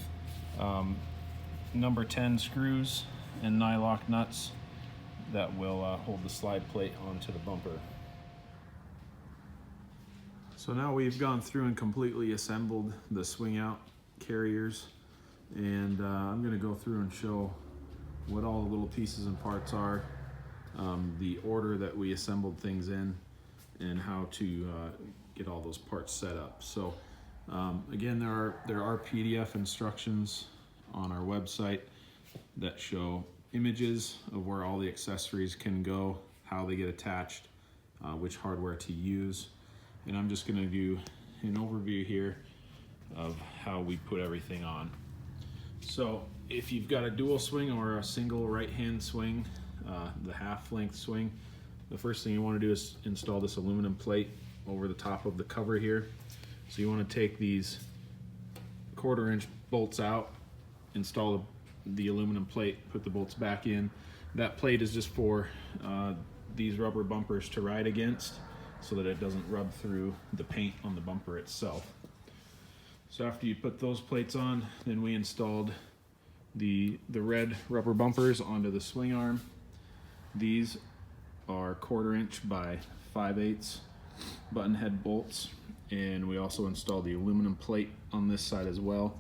number 10 screws and nylock nuts that will hold the slide plate onto the bumper. So now we've gone through and completely assembled the swing out carriers, and I'm going to go through and show what all the little pieces and parts are, the order that we assembled things in, and how to get all those parts set up. So again, there are PDF instructions on our website that show images of where all the accessories can go, how they get attached, which hardware to use. And I'm just going to do an overview here of how we put everything on. So if you've got a dual swing or a single right hand swing, the half length swing, the first thing you want to do is install this aluminum plate over the top of the cover here. So you want to take these 1/4 inch bolts out, install the aluminum plate, put the bolts back in. That plate is just for these rubber bumpers to ride against, so that it doesn't rub through the paint on the bumper itself. So after you put those plates on, then we installed the red rubber bumpers onto the swing arm. These are 1/4 inch by 5/8 button head bolts, and we also installed the aluminum plate on this side as well,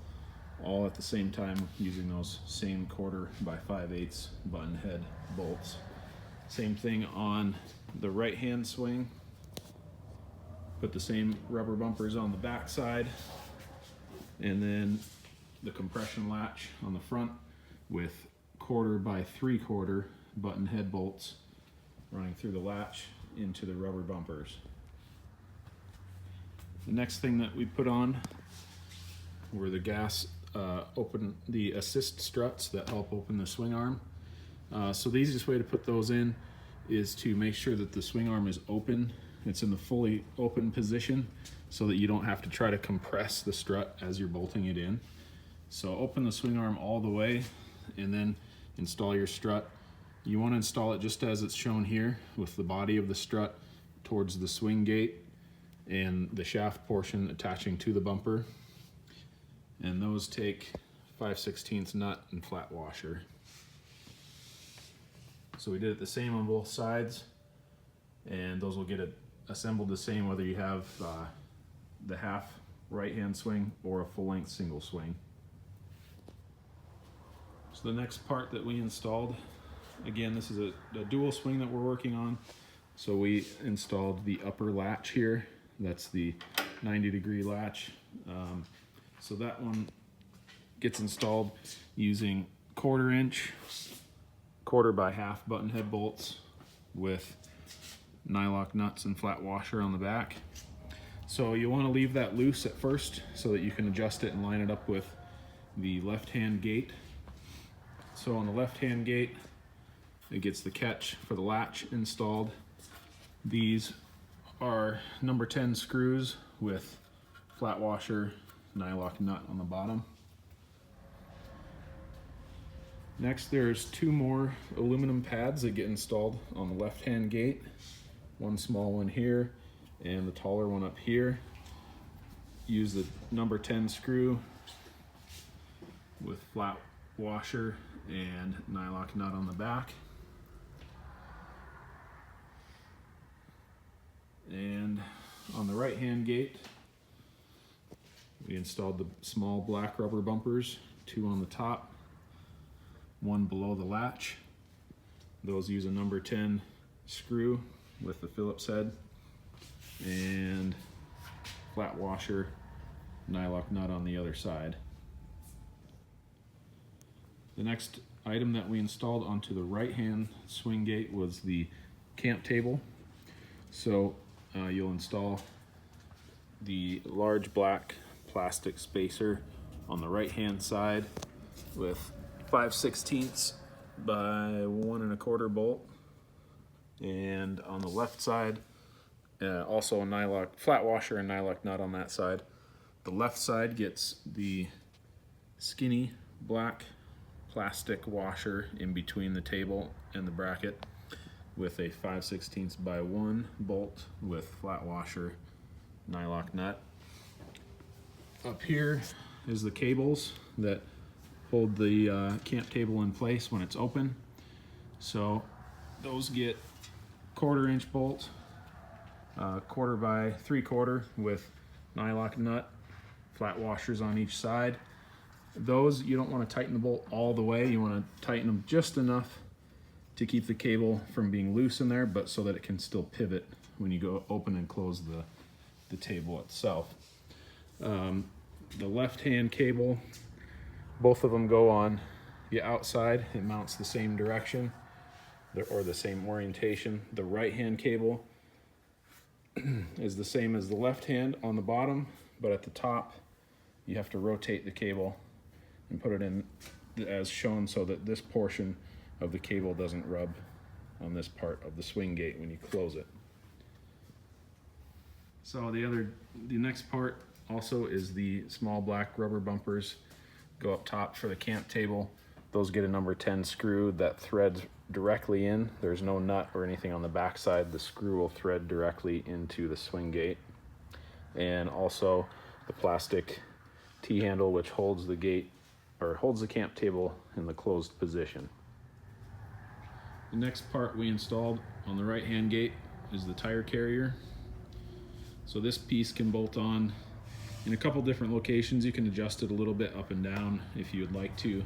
all at the same time using those same 1/4 by 5/8 button head bolts. Same thing on the right hand swing. Put the same rubber bumpers on the back side, and then the compression latch on the front with 1/4 by 3/4 button head bolts running through the latch into the rubber bumpers. The next thing that we put on were the the assist struts that help open the swing arm. So the easiest way to put those in is to make sure that the swing arm is open. It's in the fully open position so that you don't have to try to compress the strut as you're bolting it in. So open the swing arm all the way and then install your strut. You want to install it just as it's shown here, with the body of the strut towards the swing gate and the shaft portion attaching to the bumper. And those take 5/16 nut and flat washer. So we did it the same on both sides, and those will get assembled the same whether you have the half right hand swing or a full length single swing. So the next part that we installed, again, this is a dual swing that we're working on. So we installed the upper latch here. That's the 90-degree latch. So that one gets installed using 1/4 inch, 1/4 by half button head bolts with nylock nuts and flat washer on the back. So you want to leave that loose at first so that you can adjust it and line it up with the left-hand gate. So on the left-hand gate, it gets the catch for the latch installed. These are number 10 screws with flat washer, nylock nut on the bottom. Next, there's 2 more aluminum pads that get installed on the left-hand gate. One small one here and the taller one up here. Use the number 10 screw with flat washer and nylock nut on the back. And on the right-hand gate, we installed the small black rubber bumpers, 2 on the top, 1 below the latch. Those use a number 10 screw with the Phillips head and flat washer, nylock nut on the other side. The next item that we installed onto the right-hand swing gate was the camp table. So you'll install the large black plastic spacer on the right hand side with 5/16 by 1 1/4 bolt, and on the left side also a nylock flat washer and nylock nut on that side. The left side gets the skinny black plastic washer in between the table and the bracket with a 5/16 by 1 bolt with flat washer nylock nut. Up here is the cables that hold the camp table in place when it's open. So those get 1/4 inch bolt, 1/4 by 3/4 with nylock nut, flat washers on each side. Those, you don't want to tighten the bolt all the way. You want to tighten them just enough to keep the cable from being loose in there, but so that it can still pivot when you go open and close the table itself. The left hand cable, both of them go on the outside. It mounts the same direction or the same orientation. The right hand cable is the same as the left hand on the bottom, but at the top you have to rotate the cable and put it in as shown so that this portion of the cable doesn't rub on this part of the swing gate when you close it. So the next part also is the small black rubber bumpers go up top for the camp table. Those get a number 10 screw that threads directly in. There's no nut or anything on the back side. The screw will thread directly into the swing gate. And also the plastic T-handle which holds the gate or holds the camp table in the closed position. The next part we installed on the right hand gate is the tire carrier. So this piece can bolt on in a couple different locations. You can adjust it a little bit up and down if you would like to,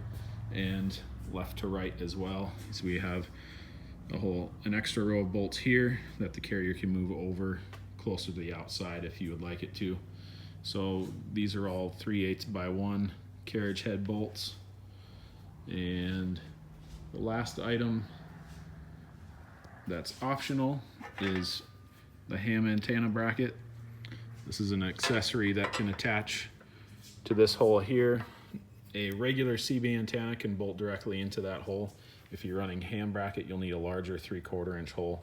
and left to right as well. So we have an extra row of bolts here that the carrier can move over closer to the outside if you would like it to. So these are all 3/8 by 1 carriage head bolts. And the last item that's optional is the ham antenna bracket. This is an accessory that can attach to this hole here. A regular CB antenna can bolt directly into that hole. If you're running ham bracket, you'll need a larger 3/4 inch hole.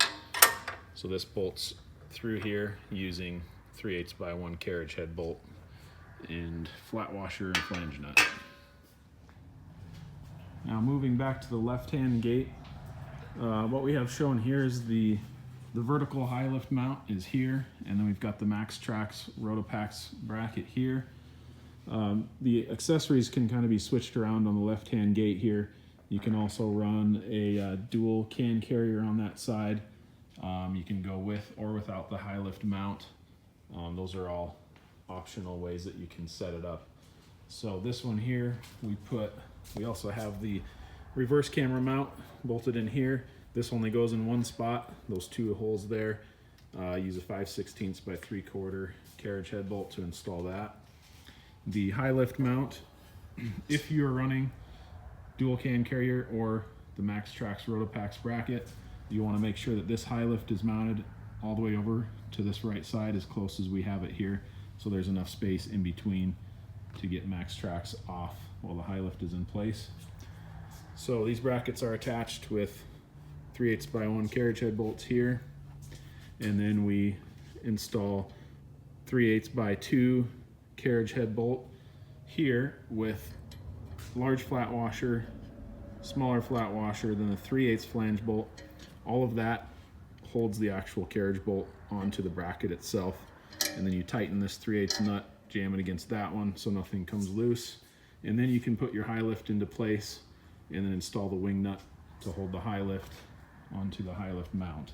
So this bolts through here using 3/8 by 1 carriage head bolt and flat washer and flange nut. Now moving back to the left hand gate, what we have shown here is the vertical high lift mount is here, and then we've got the MAXTRAX Rotopax bracket here. The accessories can kind of be switched around on the left hand gate here. You can also run a dual can carrier on that side. You can go with or without the high lift mount. Those are all optional ways that you can set it up. So this one here, we also have the reverse camera mount bolted in here. This only goes in one spot, those 2 holes there. Use a 5/16 by 3/4 carriage head bolt to install that. The high lift mount, if you're running dual can carrier or the MAXTRAX Rotopax bracket, you want to make sure that this high lift is mounted all the way over to this right side as close as we have it here, so there's enough space in between to get MAXTRAX off while the high lift is in place. So these brackets are attached with 3/8 by 1 carriage head bolts here, and then we install 3/8 by 2 carriage head bolt here with large flat washer, smaller flat washer, then the 3/8 flange bolt. All of that holds the actual carriage bolt onto the bracket itself, and then you tighten this 3/8 nut, jam it against that one so nothing comes loose, and then you can put your high lift into place and then install the wing nut to hold the high lift onto the high lift mount.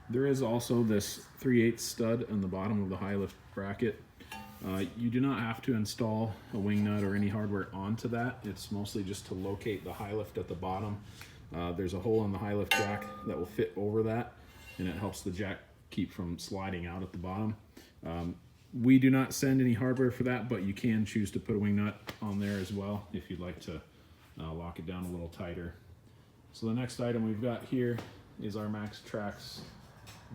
There is also this 3/8 stud on the bottom of the high lift bracket. You do not have to install a wing nut or any hardware onto that. It's mostly just to locate the high lift at the bottom. There's a hole in the high lift jack that will fit over that, and it helps the jack keep from sliding out at the bottom. We do not send any hardware for that, but you can choose to put a wing nut on there as well if you'd like to lock it down a little tighter. So the next item we've got here is our MAXTRAX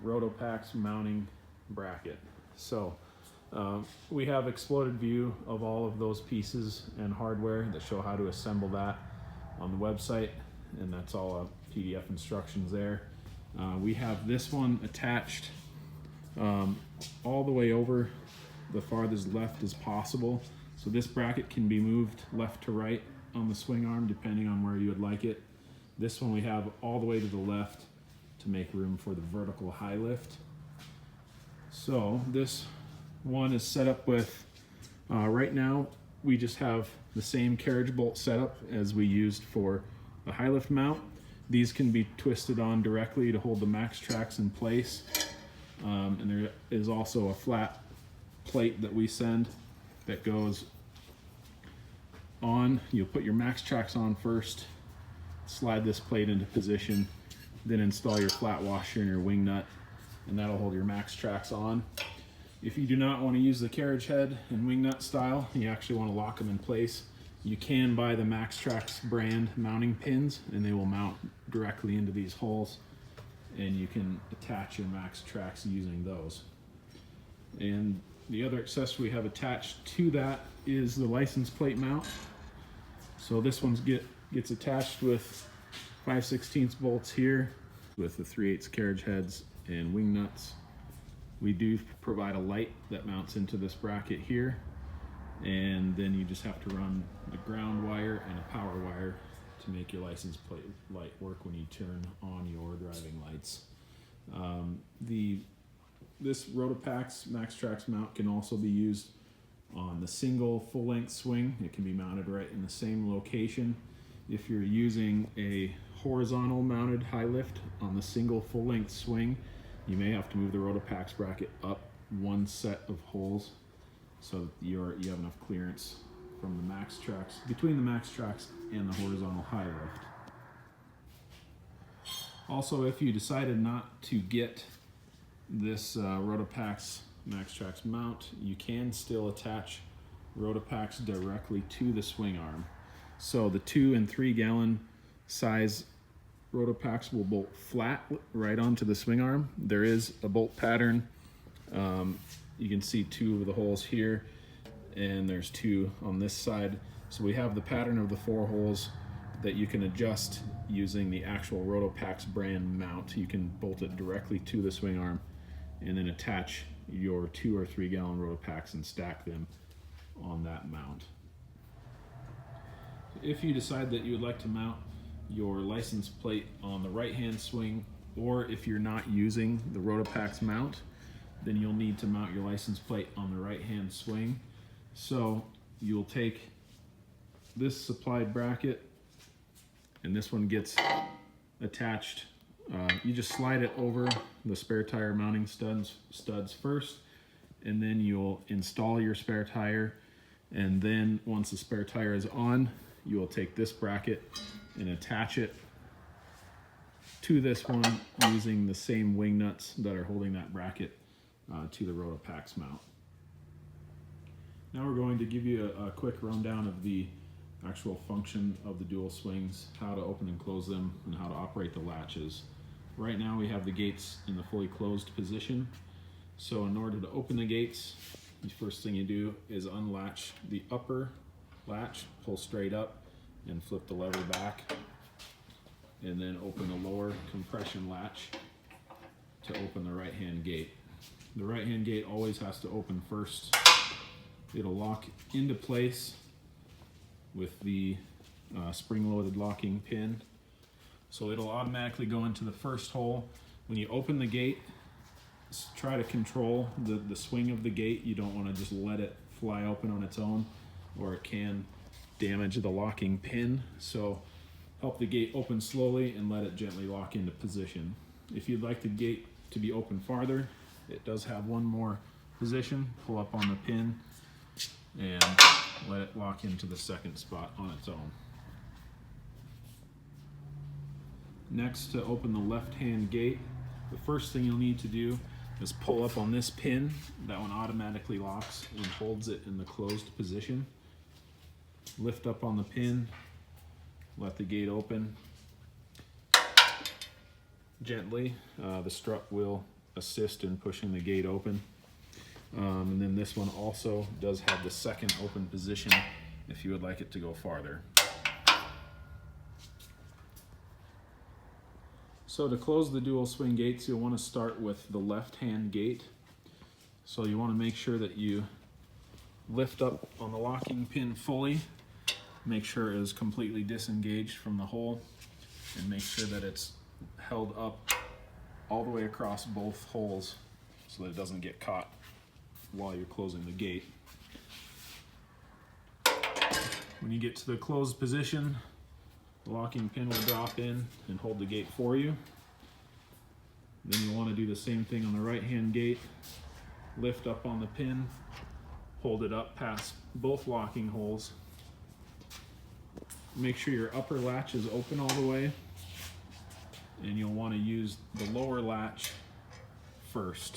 Rotopax mounting bracket. So We have exploded view of all of those pieces and hardware that show how to assemble that on the website, and that's all PDF instructions there. We have this one attached all the way over the farthest left as possible. So this bracket can be moved left to right on the swing arm depending on where you would like it. This one we have all the way to the left to make room for the vertical high lift. So this one is set up with, right now we just have the same carriage bolt setup as we used for the high lift mount. These can be twisted on directly to hold the MaxTrax in place. And there is also a flat plate that we send that goes on. You'll put your MaxTrax on first, slide this plate into position, then install your flat washer and your wing nut, and that'll hold your MaxTrax on. If you do not want to use the carriage head and wing nut style, you actually want to lock them in place, you can buy the MaxTrax brand mounting pins, and they will mount directly into these holes, and you can attach your MaxTrax using those. And the other accessory we have attached to that is the license plate mount. So this one gets attached with 5/16 bolts here with the 3/8 carriage heads and wing nuts. We do provide a light that mounts into this bracket here, and then you just have to run the ground wire and a power wire to make your license plate light work when you turn on your driving lights. This Rotopax MaxTrax mount can also be used on the single full-length swing. It can be mounted right in the same location. If you're using a horizontal mounted high lift on the single full-length swing, you may have to move the Rotopax bracket up one set of holes so that you have enough clearance from the MaxTrax, between the MaxTrax and the horizontal high lift. Also, if you decided not to get this Rotopax MaxTrax mount, you can still attach Rotopax directly to the swing arm. So the 2 and 3 gallon size Rotopax will bolt flat right onto the swing arm. There is a bolt pattern. You can see 2 of the holes here, and there's 2 on this side. So we have the pattern of the 4 holes that you can adjust using the actual Rotopax brand mount. You can bolt it directly to the swing arm and then attach your 2 or 3 gallon Rotopax and stack them on that mount. If you decide that you would like to mount your license plate on the right hand swing, or if you're not using the Rotopax mount, then you'll need to mount your license plate on the right hand swing. So you'll take this supplied bracket, and this one gets attached. You just slide it over the spare tire mounting studs first, and then you'll install your spare tire, and then once the spare tire is on, you will take this bracket and attach it to this one using the same wing nuts that are holding that bracket to the Rotopax mount. Now we're going to give you a quick rundown of the actual function of the dual swings, how to open and close them, and how to operate the latches. Right now we have the gates in the fully closed position. So in order to open the gates, the first thing you do is unlatch the upper latch, pull straight up, and flip the lever back, and then open the lower compression latch to open the right hand gate. The right hand gate always has to open first. It'll lock into place with the spring-loaded locking pin. So it'll automatically go into the first hole. When you open the gate, try to control the swing of the gate. You don't want to just let it fly open on its own, or it can damage the locking pin. So help the gate open slowly and let it gently lock into position. If you'd like the gate to be open farther, it does have one more position. Pull up on the pin and let it lock into the second spot on its own. Next, to open the left-hand gate, the first thing you'll need to do is pull up on this pin. That one automatically locks and holds it in the closed position. Lift up on the pin, let the gate open. Gently, the strut will assist in pushing the gate open. And then this one also does have the second open position if you would like it to go farther. So to close the dual swing gates, you'll want to start with the left-hand gate. So you want to make sure that you lift up on the locking pin fully, make sure it is completely disengaged from the hole, and make sure that it's held up all the way across both holes so that it doesn't get caught while you're closing the gate. When you get to the closed position, the locking pin will drop in and hold the gate for you. Then you want to do the same thing on the right hand gate. Lift up on the pin, hold it up past both locking holes. Make sure your upper latch is open all the way, and you'll want to use the lower latch first.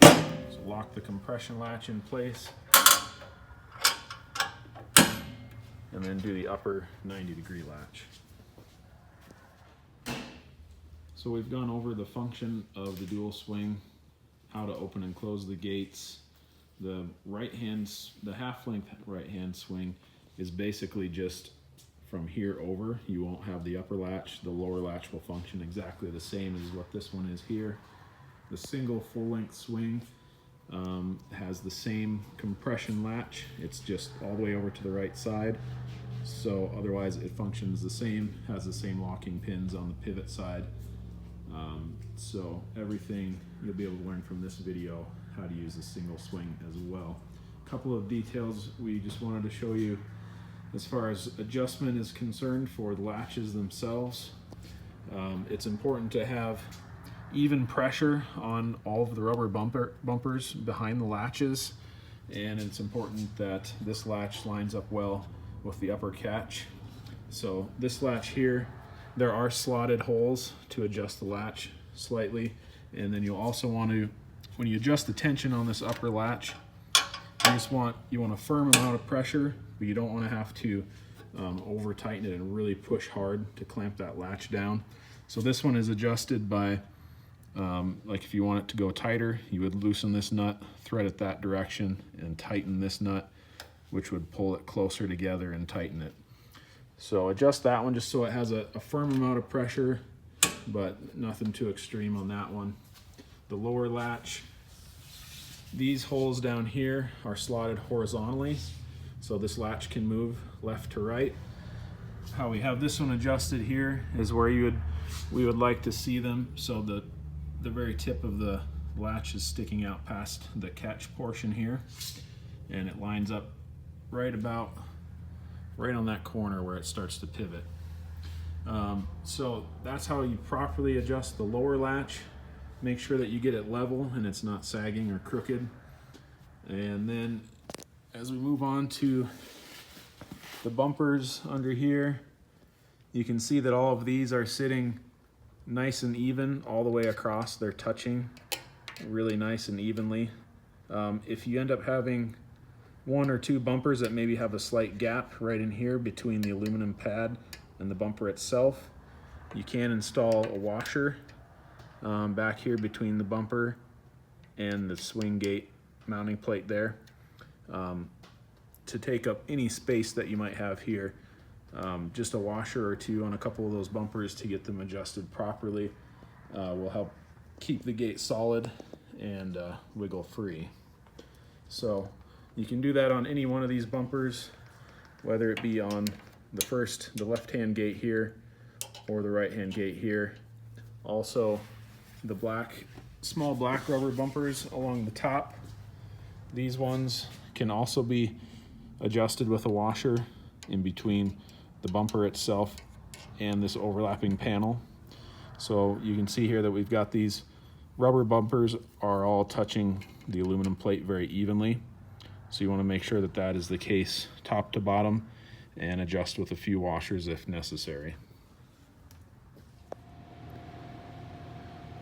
So lock the compression latch in place, and then do the upper 90-degree latch. So we've gone over the function of the dual swing, how to open and close the gates. The half-length right-hand swing is basically just from here over. You won't have the upper latch. The lower latch will function exactly the same as what this one is here. The single full-length swing has the same compression latch. It's just all the way over to the right side. So otherwise it functions the same, has the same locking pins on the pivot side. So everything you'll be able to learn from this video, how to use a single swing as well. A couple of details we just wanted to show you as far as adjustment is concerned for the latches themselves. It's important to have even pressure on all of the rubber bumpers behind the latches, and it's important that this latch lines up well with the upper catch. So this latch here, there are slotted holes to adjust the latch slightly, and then you'll also want to, when you adjust the tension on this upper latch, you want a firm amount of pressure, but you don't want to have to over tighten it and really push hard to clamp that latch down. So this one is adjusted by, like if you want it to go tighter, you would loosen this nut, thread it that direction, and tighten this nut, which would pull it closer together and tighten it. So adjust that one just so it has a firm amount of pressure, but nothing too extreme on that one. The lower latch, these holes down here are slotted horizontally, so this latch can move left to right. How we have this one adjusted here is where we would like to see them, so the very tip of the latch is sticking out past the catch portion here, and it lines up right on that corner where it starts to pivot. So that's how you properly adjust the lower latch. Make sure that you get it level and it's not sagging or crooked. And then as we move on to the bumpers under here, you can see that all of these are sitting nice and even all the way across. They're touching really nice and evenly. If you end up having one or two bumpers that maybe have a slight gap right in here between the aluminum pad and the bumper itself, you can install a washer back here between the bumper and the swing gate mounting plate there to take up any space that you might have here. Just a washer or two on a couple of those bumpers to get them adjusted properly will help keep the gate solid and wiggle free. So you can do that on any one of these bumpers, whether it be on the left-hand gate here or the right-hand gate here. Also, the small black rubber bumpers along the top, these ones can also be adjusted with a washer in between the bumper itself and this overlapping panel. So you can see here that we've got these rubber bumpers are all touching the aluminum plate very evenly. So you want to make sure that that is the case top to bottom and adjust with a few washers if necessary.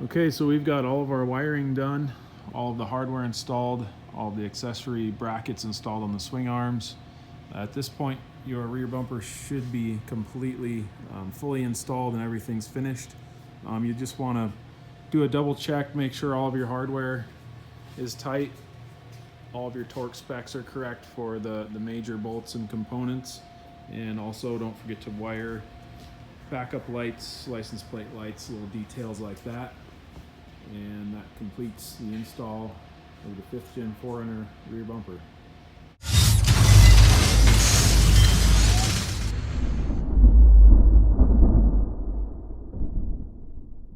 Okay, so we've got all of our wiring done, all of the hardware installed, all of the accessory brackets installed on the swing arms. At this point, your rear bumper should be completely fully installed and everything's finished. You just want to do a double check, make sure all of your hardware is tight, all of your torque specs are correct for the major bolts and components, and also don't forget to wire backup lights, license plate lights, little details like that. And that completes the install of the 5th Gen 4Runner rear bumper.